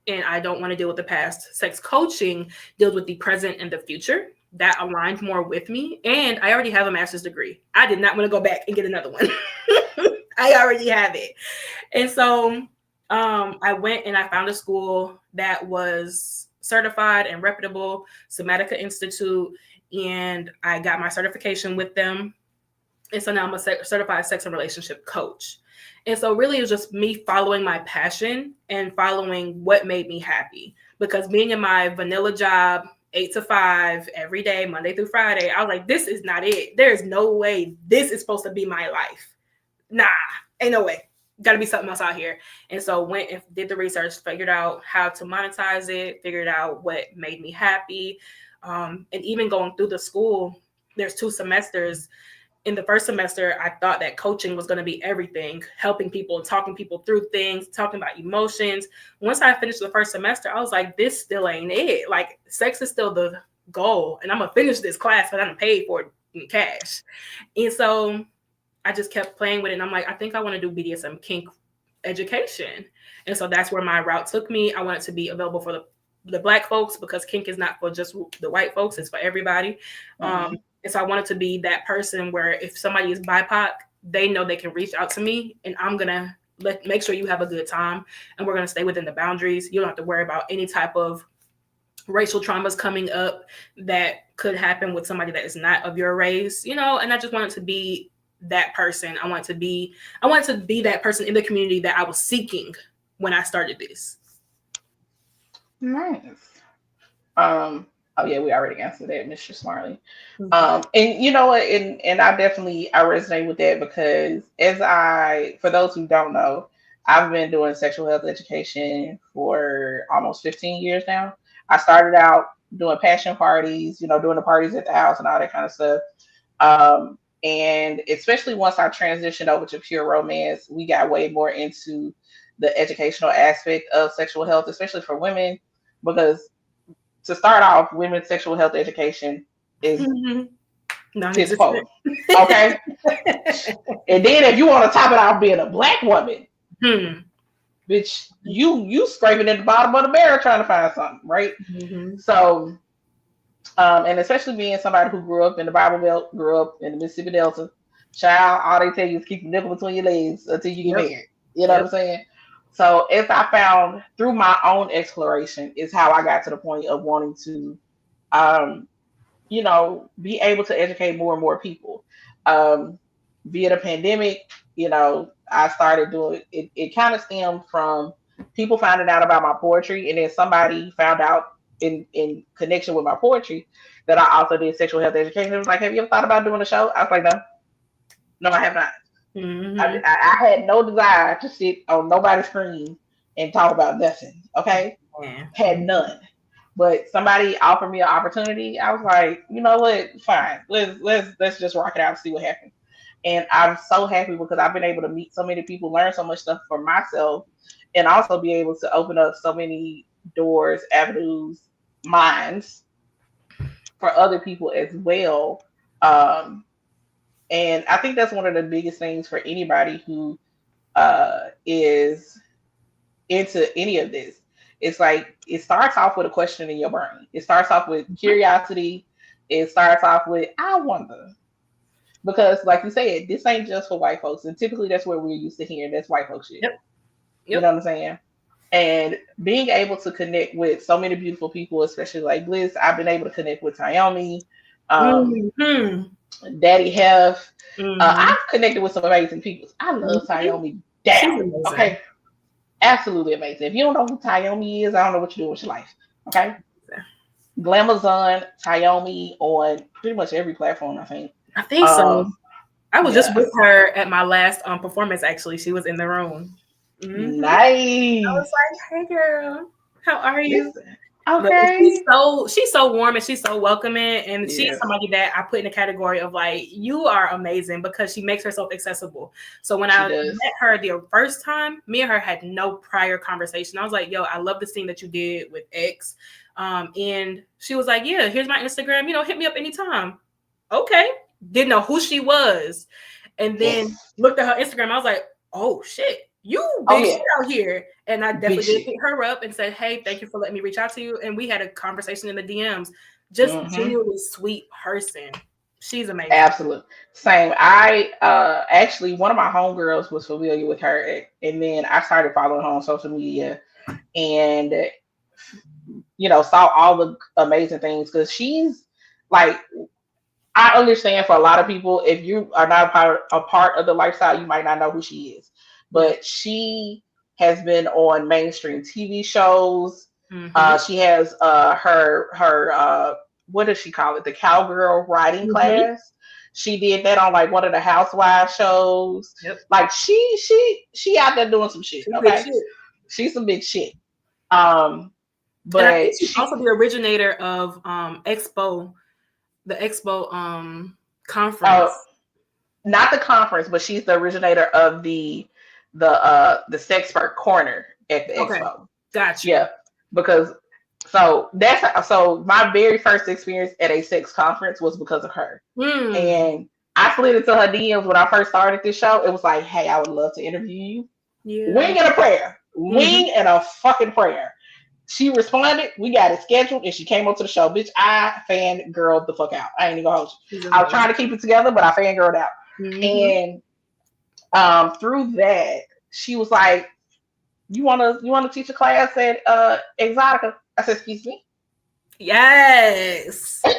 And I don't want to deal with the past. Sex coaching deals with the present and the future. That aligned more with me. And I already have a master's degree. I did not want to go back and get another one. I already have it. And so I went and I found a school that was certified and reputable, Somatica Institute, and I got my certification with them. And so now I'm a certified sex and relationship coach. And so really it was just me following my passion and following what made me happy. Because being in my vanilla job, 8 to 5 every day, Monday through Friday, I was like, this is not it. There is no way this is supposed to be my life. Nah, ain't no way. Got to be something else out here. And so went and did the research, figured out how to monetize it, figured out what made me happy. And even going through the school, there's 2 semesters. In the first semester, I thought that coaching was going to be everything, helping people and talking people through things, talking about emotions. Once I finished the first semester, I was like, this still ain't it. Like, sex is still the goal, and I'm going to finish this class, but I'm paid for it in cash. And so I just kept playing with it, and I'm like, I think I want to do BDSM kink education. And so that's where my route took me. I want it to be available for the Black folks because kink is not for just the white folks, it's for everybody. Hmm. And so I wanted to be that person where if somebody is BIPOC, they know they can reach out to me, and I'm going to make sure you have a good time, and we're going to stay within the boundaries. You don't have to worry about any type of racial traumas coming up that could happen with somebody that is not of your race, and I just wanted to be that person. I wanted to be that person in the community that I was seeking when I started this. Nice. Oh yeah, we already answered that, Mr. Smarley. Mm-hmm. And you know what, and I resonate with that because for those who don't know, I've been doing sexual health education for almost 15 years now. I started out doing passion parties, doing the parties at the house and all that kind of stuff. And especially once I transitioned over to pure romance, we got way more into the educational aspect of sexual health, especially for women, because to start off, women's sexual health education is piss poor. Okay. And then if you want to top it off being a black woman, bitch, you scraping at the bottom of the barrel trying to find something, right? So, and especially being somebody who grew up in the Bible Belt, grew up in the Mississippi Delta, child, all they tell you is keep your nickel between your legs until you get married. You know what I'm saying? So, as I found through my own exploration, is how I got to the point of wanting to, be able to educate more and more people. Via the pandemic, I started doing it. It kind of stemmed from people finding out about my poetry, and then somebody found out in connection with my poetry that I also did sexual health education. It was like, have you ever thought about doing a show? I was like, no, I have not. I had no desire to sit on nobody's screen and talk about nothing. Okay, had none. But somebody offered me an opportunity. I was like, you know what? Fine. Let's just rock it out and see what happens. And I'm so happy because I've been able to meet so many people, learn so much stuff for myself, and also be able to open up so many doors, avenues, minds for other people as well. And I think that's one of the biggest things for anybody who is into any of this. It's like it starts off with a question in your brain. It starts off with curiosity. It starts off with, I wonder. Because, like you said, this ain't just for white folks. And typically that's what we're used to hearing. That's white folks shit. You know what I'm saying? And being able to connect with so many beautiful people, especially like Bliss, I've been able to connect with Tayomi, Daddy Hef. I've connected with some amazing people. I love Tayomi down. Okay. Absolutely amazing. If you don't know who Tayomi is, I don't know what you're doing with your life. Okay. Glamazon, Tayomi on pretty much every platform, I think. I think so. I was just with her at my last performance, actually. She was in the room. Nice. I was like, hey girl, how are you? Okay. She's so warm and she's so welcoming, and she's somebody that I put in the category of like, you are amazing, because she makes herself accessible. So when I met her the first time, me and her had no prior conversation. I was like, yo, I love the scene that you did with X. And she was like, yeah, here's my Instagram, hit me up anytime. Okay. Didn't know who she was. And then looked at her Instagram. I was like, oh shit, you big shit out here. And I definitely did hit her up and said, hey, thank you for letting me reach out to you. And we had a conversation in the DMs. Just genuinely sweet person. She's amazing. Absolutely. Same. I actually, one of my homegirls was familiar with her. And then I started following her on social media and, saw all the amazing things. Because she's like, I understand for a lot of people, if you are not a part of the lifestyle, you might not know who she is. But she has been on mainstream TV shows. She has her what does she call it? The cowgirl writing class. She did that on like one of the housewives shows. Like she out there doing some shit. Okay, she's some big shit. But and I think she's also the originator of Expo. The Expo conference. Not the conference, but she's the originator of the Sexpert Corner at the Expo. Gotcha. Yeah, because so my very first experience at a sex conference was because of her. And I slid into her DMs when I first started this show. It was like, hey, I would love to interview you. Wing and a prayer. Wing and a fucking prayer. She responded, we got it scheduled, and she came up to the show. Bitch, I fangirled the fuck out. I ain't even gonna hold you. I was trying to keep it together, but I fangirled out. And through that, she was like, you wanna teach a class at Exotica? I said, excuse me? Yes. I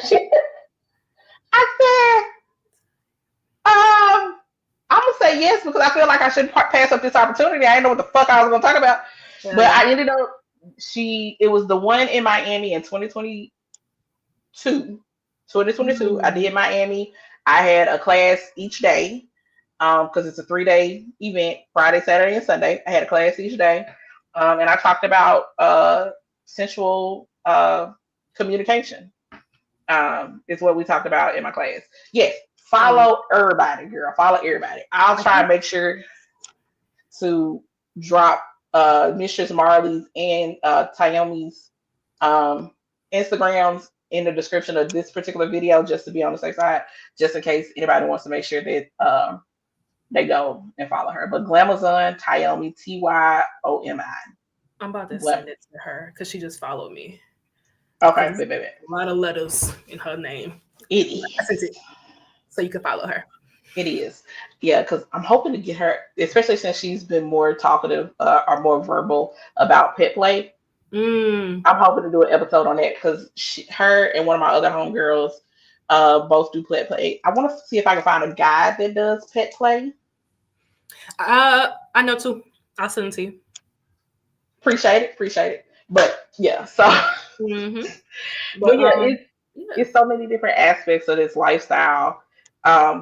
said, I'm gonna say yes because I feel like I shouldn't pass up this opportunity. I didn't know what the fuck I was gonna talk about. But I ended up it was the one in Miami in 2022. I did Miami. I had a class each day because it's a 3-day event, Friday, Saturday, and Sunday. I had a class each day. And I talked about sensual communication. Is what we talked about in my class. Yes, follow everybody, girl. Follow everybody. I'll try and make sure to drop Mistress Marley's and Tayomi's Instagrams in the description of this particular video, just to be on the safe side, just in case anybody wants to make sure that they go and follow her. But Glamazon, Tayomi, Tyomi. I'm about to send it to her because she just followed me. Okay, baby. A lot of letters in her name. It is. So you can follow her. It is. Yeah, because I'm hoping to get her, especially since she's been more talkative or more verbal about pet play. I'm hoping to do an episode on that because her and one of my other homegirls both do pet play. I want to see if I can find a guy that does pet play. I know too. I'll send it to you. Appreciate it. But yeah, so but yeah, it's so many different aspects of this lifestyle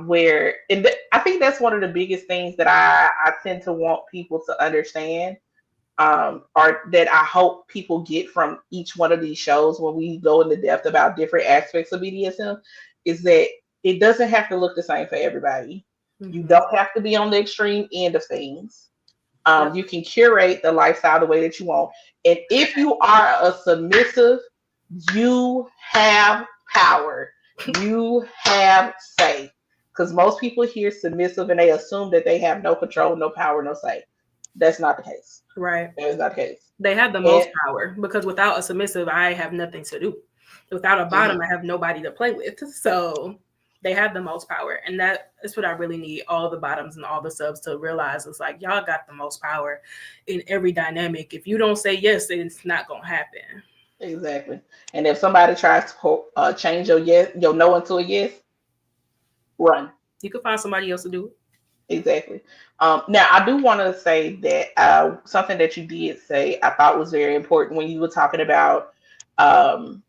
where I think that's one of the biggest things that I tend to want people to understand, or that I hope people get from each one of these shows when we go into depth about different aspects of BDSM, is that it doesn't have to look the same for everybody. You don't have to be on the extreme end of things. You can curate the lifestyle the way that you want. And if you are a submissive, you have power. You have say. Because most people hear submissive and they assume that they have no control, no power, no say. That's not the case. Right. That is not the case. They have the most power because without a submissive, I have nothing to do. Without a bottom, I have nobody to play with. So they have the most power. And that is what I really need all the bottoms and all the subs to realize. It's like, y'all got the most power in every dynamic. If you don't say yes, then it's not going to happen. Exactly. And if somebody tries to change your no into a yes, run. You can find somebody else to do it. Exactly. Now, I do want to say that something that you did say I thought was very important when you were talking about how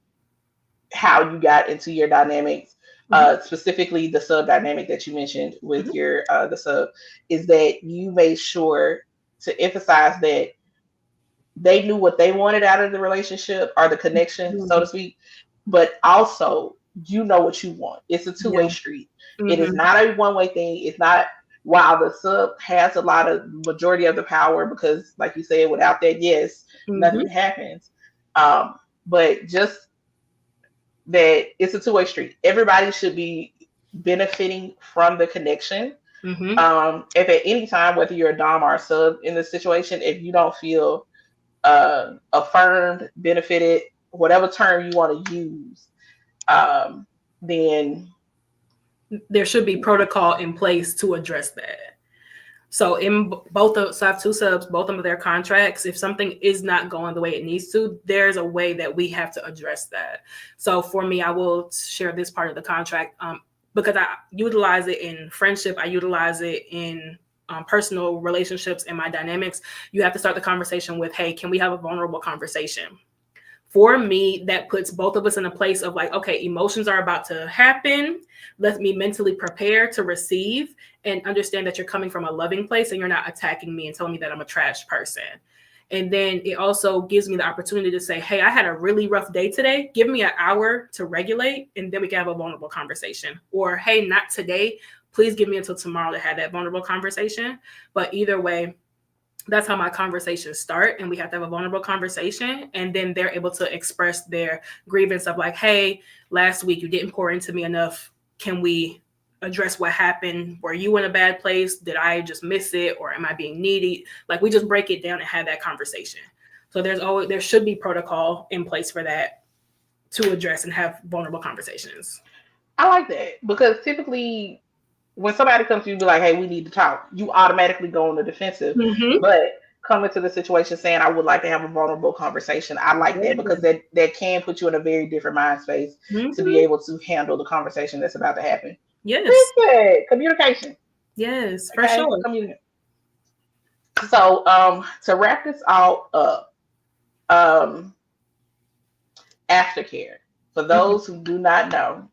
you got into your dynamics. Specifically the sub dynamic that you mentioned with your the sub, is that you made sure to emphasize that they knew what they wanted out of the relationship or the connection, so to speak, but also you know what you want. It's a two-way street. It is not a one-way thing. It's not, while the sub has a lot of majority of the power, because like you said, without that yes, nothing happens. But just that it's a two-way street. Everybody should be benefiting from the connection. If at any time, whether you're a dom or a sub in this situation, if you don't feel affirmed, benefited, whatever term you want to use, then there should be protocol in place to address that. So in so I have two subs, both of their contracts, if something is not going the way it needs to, there's a way that we have to address that. So for me, I will share this part of the contract because I utilize it in friendship. I utilize it in personal relationships and my dynamics. You have to start the conversation with, hey, can we have a vulnerable conversation? For me, that puts both of us in a place of like, okay, emotions are about to happen. Let me mentally prepare to receive and understand that you're coming from a loving place and you're not attacking me and telling me that I'm a trash person. And then it also gives me the opportunity to say, hey, I had a really rough day today. Give me an hour to regulate, and then we can have a vulnerable conversation. Or, hey, not today. Please give me until tomorrow to have that vulnerable conversation. But either way, that's how my conversations start. And we have to have a vulnerable conversation. And then they're able to express their grievance of like, hey, last week you didn't pour into me enough. Can we address what happened? Were you in a bad place? Did I just miss it? Or am I being needy? Like, we just break it down and have that conversation. So there should be protocol in place for that to address and have vulnerable conversations. I like that, because typically when somebody comes to you and be like, hey, we need to talk, you automatically go on the defensive. But coming to the situation saying, I would like to have a vulnerable conversation, I like that, because that can put you in a very different mind space to be able to handle the conversation that's about to happen. Yes. Communication. Yes, for sure. So to wrap this all up, aftercare. For those who do not know,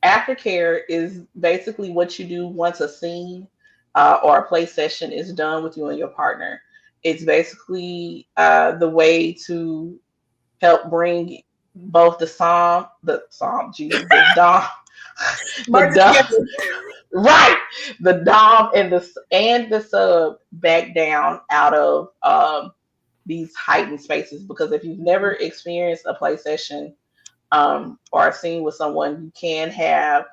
aftercare is basically what you do once a scene or a play session is done with you and your partner. It's basically the way to help bring both Jesus, the dom, the Merge it dom, together. right, the dom and the sub back down out of these heightened spaces. Because if you've never experienced a play session or a scene with someone, you can have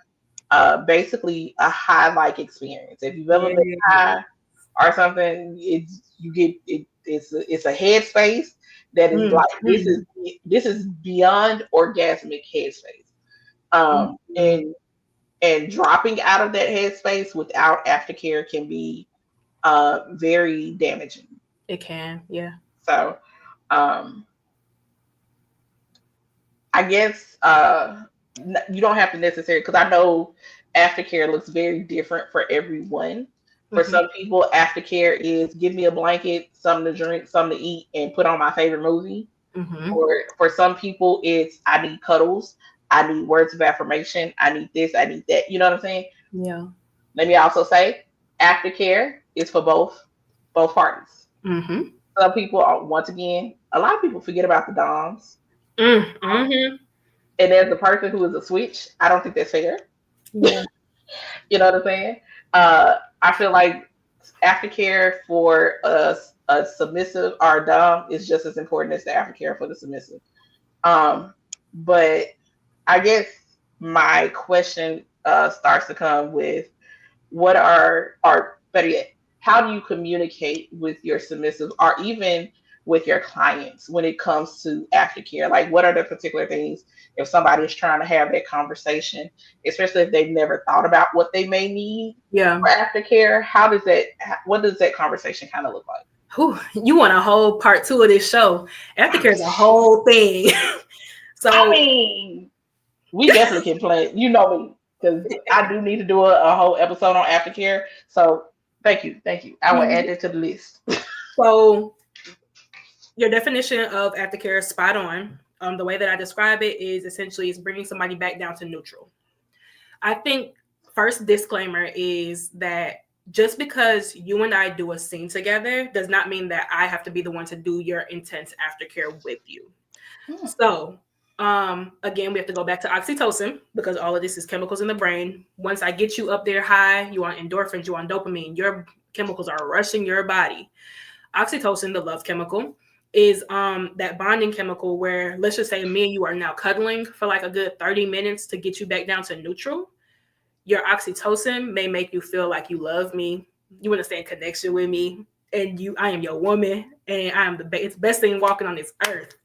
basically a high like experience. If you've ever been Yeah. high or something, it's a headspace that is like Mm-hmm. this is beyond orgasmic headspace. Um, Mm-hmm. and and dropping out of that headspace without aftercare can be very damaging. It can, yeah. So um, I guess you don't have to necessarily, because I know aftercare looks very different for everyone. For Mm-hmm. some people, aftercare is give me a blanket, something to drink, something to eat, and put on my favorite movie. Mm-hmm. For some people, it's I need cuddles, I need words of affirmation, I need this, I need that. You know what I'm saying? Yeah. Let me also say, aftercare is for both parties. Mm-hmm. Some people, once again, a lot of people forget about the DOMs. Mm-hmm. And as the person who is a switch, I don't think that's fair. Yeah. You know what I'm saying? I feel like aftercare for a submissive or a dom is just as important as the aftercare for the submissive. Um, but I guess my question starts to come with what are, or better yet, how do you communicate with your submissive or even with your clients when it comes to aftercare? Like, what are the particular things if somebody is trying to have that conversation, especially if they've never thought about what they may need Yeah. for aftercare? What does that conversation kind of look like? Whew, you want a whole part two of this show. Aftercare is a whole thing. I So mean, we definitely can play. You know me, because I do need to do a whole episode on aftercare. So thank you. I will add Mhm. that to the list. So your definition of aftercare is spot on. The way that I describe it is essentially it's bringing somebody back down to neutral. I think first disclaimer is that just because you and I do a scene together does not mean that I have to be the one to do your intense aftercare with you. Hmm. So, again, we have to go back to oxytocin because all of this is chemicals in the brain. Once I get you up there high, you on endorphins, you on dopamine, your chemicals are rushing your body. Oxytocin, the love chemical, is that bonding chemical where let's just say me and you are now cuddling for like a good 30 minutes to get you back down to neutral. Your oxytocin may make you feel like you love me, you want to stay in connection with me, and I am your woman, and I am it's the best thing walking on this earth.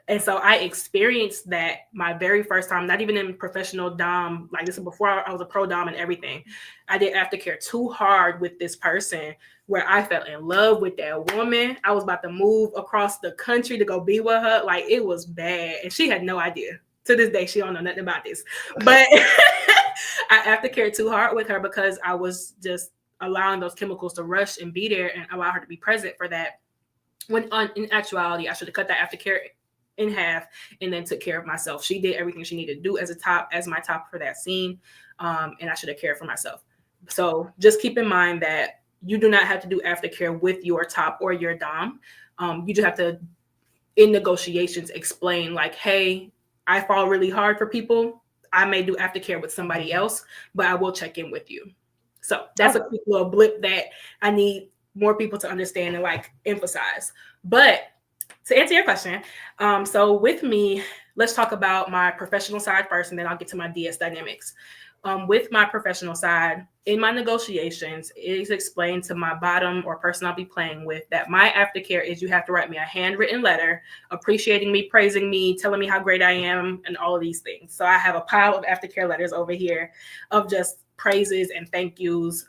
And so I experienced that my very first time, not even in professional dom, like this is before I was a pro dom and everything. I did aftercare too hard with this person where I fell in love with that woman. I was about to move across the country to go be with her. Like it was bad. And she had no idea. To this day, she don't know nothing about this. But I aftercared too hard with her because I was just allowing those chemicals to rush and be there and allow her to be present for that. When in actuality, I should have cut that aftercare in half and then took care of myself. She did everything she needed to do as my top for that scene, and I should have cared for myself. So just keep in mind that you do not have to do aftercare with your top or your dom. You just have to, in negotiations, explain like, hey, I fall really hard for people. I may do aftercare with somebody else, but I will check in with you. So that's a Okay. quick little blip that I need more people to understand and like emphasize. But to answer your question, so with me, let's talk about my professional side first, and then I'll get to my DS dynamics. With my professional side, in my negotiations, it is explained to my bottom or person I'll be playing with that my aftercare is you have to write me a handwritten letter appreciating me, praising me, telling me how great I am, and all of these things. So I have a pile of aftercare letters over here of just praises and thank yous.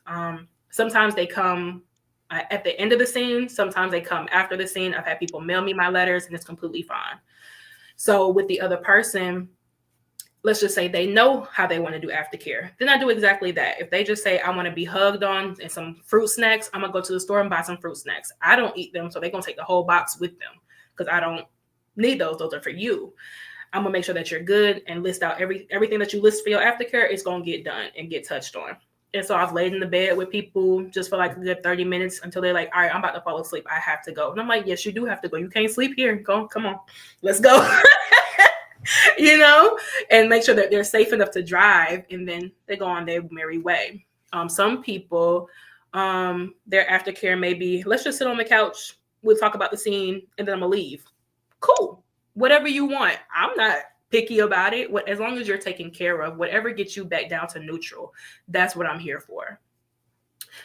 Sometimes they come at the end of the scene. Sometimes they come after the scene. I've had people mail me my letters and it's completely fine. So with the other person, let's just say they know how they want to do aftercare. Then I do exactly that. If they just say, I want to be hugged on and some fruit snacks, I'm going to go to the store and buy some fruit snacks. I don't eat them, so they're going to take the whole box with them because I don't need those. Those are for you. I'm going to make sure that you're good and list out everything that you list for your aftercare is going to get done and get touched on. And so I've laid in the bed with people just for like a good 30 minutes until they're like, all right, I'm about to fall asleep. I have to go. And I'm like, yes, you do have to go. You can't sleep here. Go, come on, let's go. you know, and make sure that they're safe enough to drive, and then they go on their merry way. Some people, their aftercare may be, let's just sit on the couch, we'll talk about the scene, and then I'm gonna leave. Cool, whatever you want. I'm not picky about it. As long as you're taken care of, whatever gets you back down to neutral, that's what I'm here for.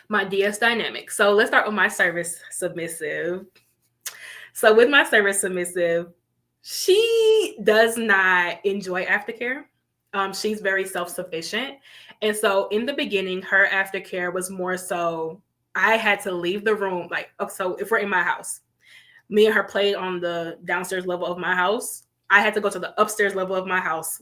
My DS dynamic. So let's start with my service submissive. So with my service submissive, she does not enjoy aftercare. She's very self-sufficient. And so in the beginning, her aftercare was more so I had to leave the room. Like, so if we're in my house, me and her played on the downstairs level of my house. I had to go to the upstairs level of my house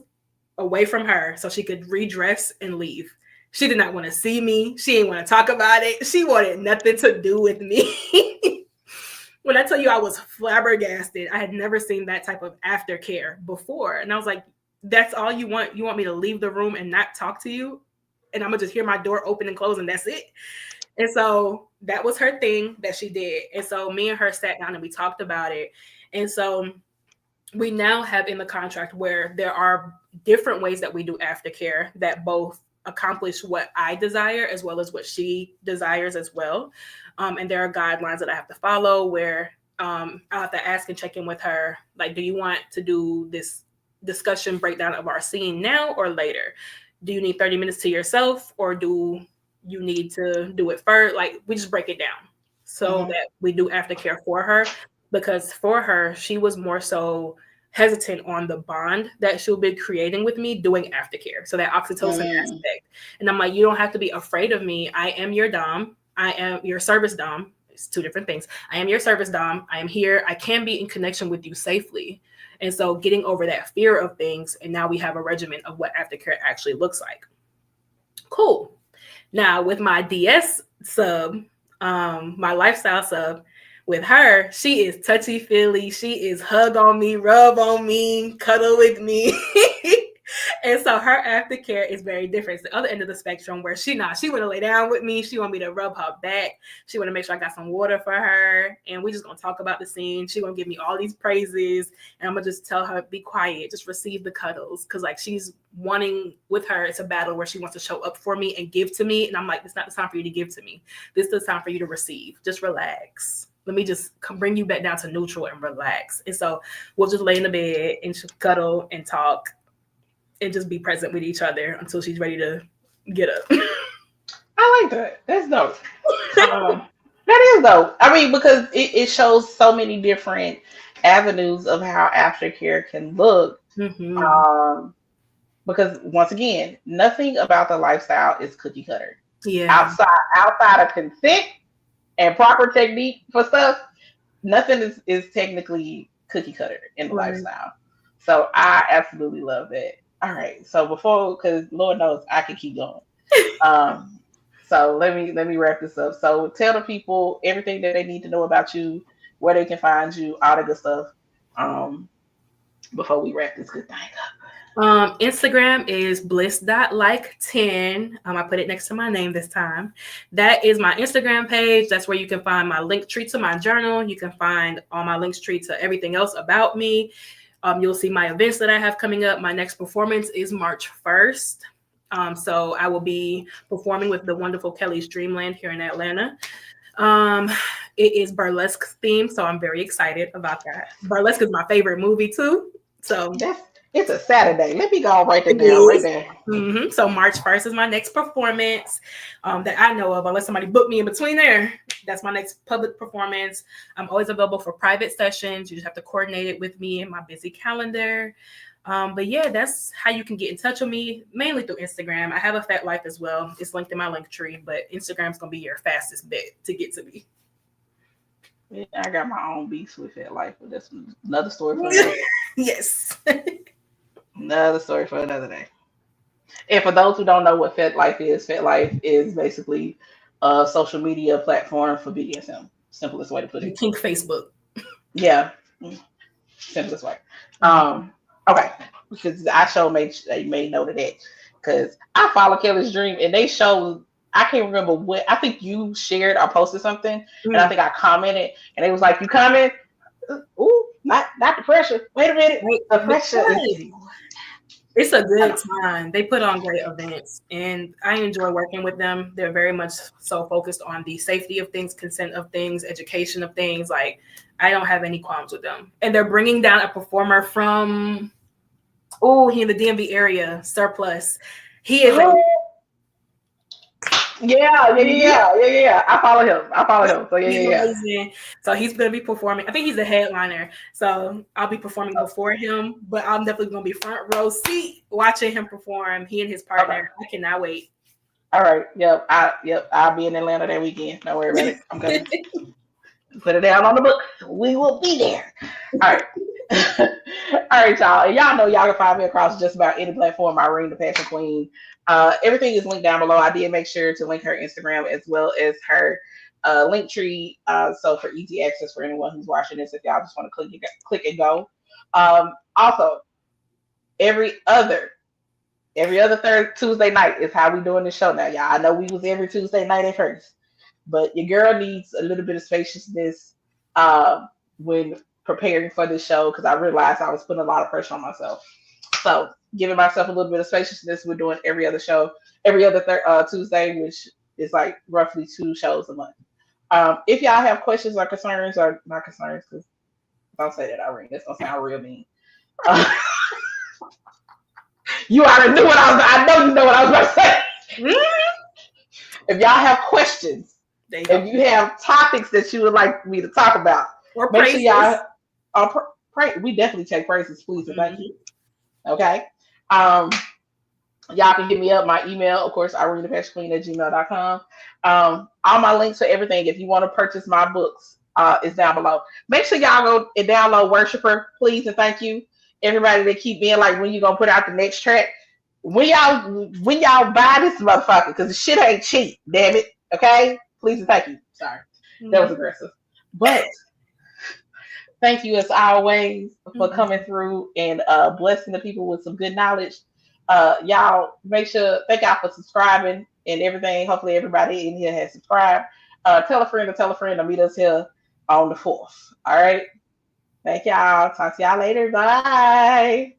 away from her so she could redress and leave. She did not want to see me. She didn't want to talk about it. She wanted nothing to do with me. When I tell you I was flabbergasted, I had never seen that type of aftercare before. And I was like, that's all you want? You want me to leave the room and not talk to you? And I'm going to just hear my door open and close and that's it? And so that was her thing that she did. And so me and her sat down and we talked about it. And so we now have in the contract where there are different ways that we do aftercare that both accomplish what I desire as well as what she desires as well. And there are guidelines that I have to follow where I have to ask and check in with her. Like, do you want to do this discussion breakdown of our scene now or later? Do you need 30 minutes to yourself or do you need to do it first? Like, we just break it down so that we do aftercare for her, because for her, she was more so hesitant on the bond that she'll be creating with me doing aftercare. So that oxytocin aspect. And I'm like, you don't have to be afraid of me. I am your dom. I am your service dom. It's two different things. I am your service dom. I am here. I can be in connection with you safely. And so getting over that fear of things. And now we have a regimen of what aftercare actually looks like. Cool. Now with my DS sub, my lifestyle sub, with her, she is touchy-feely. She is hug on me, rub on me, cuddle with me. And so her aftercare is very different. It's the other end of the spectrum where she want to lay down with me. She want me to rub her back. She want to make sure I got some water for her. And we just going to talk about the scene. She going to give me all these praises. And I'm going to just tell her, be quiet. Just receive the cuddles. Because like she's wanting, with her, it's a battle where she wants to show up for me and give to me. And I'm like, it's not the time for you to give to me. This is the time for you to receive. Just relax. Let me just bring you back down to neutral and relax. And so we'll just lay in the bed and cuddle and talk and just be present with each other until she's ready to get up. I like that. That's dope. That is dope. I mean, because it shows so many different avenues of how aftercare can look. Because once again, nothing about the lifestyle is cookie cutter. Yeah. Outside of consent and proper technique for stuff, nothing is technically cookie cutter in the lifestyle. So I absolutely love that. All right. So because Lord knows I can keep going. So let me wrap this up. So tell the people everything that they need to know about you, where they can find you, all the good stuff. Before we wrap this good thing up. Instagram is bliss.like10. I put it next to my name this time. That is my Instagram page. That's where you can find my link tree to my journal. You can find all my links tree to everything else about me. You'll see my events that I have coming up. My next performance is March 1st. So I will be performing with the wonderful Kelly's Dreamland here in Atlanta. It is burlesque themed, so I'm very excited about that. Burlesque is my favorite movie too. So it's a Saturday. Let me go write it down right there. So March 1st is my next performance that I know of, unless somebody booked me in between there. That's my next public performance. I'm always available for private sessions. You just have to coordinate it with me in my busy calendar. But yeah, that's how you can get in touch with me, mainly through Instagram. I have a Fat Life as well. It's linked in my link tree, but Instagram's going to be your fastest bet to get to me. Yeah, I got my own beats with Fat Life, but that's another story for another day. Yes. Another story for another day. And for those who don't know what Fat Life is basically a social media platform for BDSM. Simplest way to put it. Pink Facebook. Yeah. Simplest way. Okay. Because I made note of that. Because I follow Kelly's Dream and they show, I can't remember what, I think you shared or posted something and I think I commented and it was like, you comment? Ooh. Not the pressure. Wait a minute. Wait, The pressure is because getting it's a good time. They put on great events, and I enjoy working with them. They're very much so focused on the safety of things, consent of things, education of things. Like, I don't have any qualms with them. And they're bringing down a performer from, he in the DMV area, Surplus. He is a yeah. I follow him. So he's yeah. amazing. So he's going to be performing. I think he's the headliner. So I'll be performing before him, but I'm definitely going to be front row seat watching him perform. He and his partner. Okay. I cannot wait. All right. Yep. I'll be in Atlanta that weekend. Don't worry about it. I'm gonna put it down on the book. We will be there. All right. All right, y'all. And y'all know y'all can find me across just about any platform. Irene, the Passion Queen. Everything is linked down below. I did make sure to link her Instagram as well as her link tree. So for easy access for anyone who's watching this, if y'all just want to click and go. Also, every other third Tuesday night is how we doing the show now, y'all. I know we was every Tuesday night at first, but your girl needs a little bit of spaciousness when preparing for this show, because I realized I was putting a lot of pressure on myself. So giving myself a little bit of spaciousness, we're doing every other Tuesday, which is like roughly 2 shows a month. If y'all have questions or concerns, or not concerns, because don't say that, Irene. That's gonna sound real mean. You already knew I know you know what I was about to say. If y'all have questions, if you have topics that you would like me to talk about, or make praises. sure y'all we definitely take praises, please and thank you. Okay. Y'all can hit me up. My email, of course, irenethepassionqueen@gmail.com. All my links for everything, if you want to purchase my books, is down below. Make sure y'all go and download Worshiper, please and thank you. Everybody that keep being like, when you gonna put out the next track? When y'all buy this motherfucker, because the shit ain't cheap, damn it. Okay? Please and thank you. Sorry. That was aggressive. But thank you as always for coming through and blessing the people with some good knowledge. Y'all thank y'all for subscribing and everything. Hopefully everybody in here has subscribed. Tell a friend to meet us here on the 4th. All right. Thank y'all. Talk to y'all later. Bye.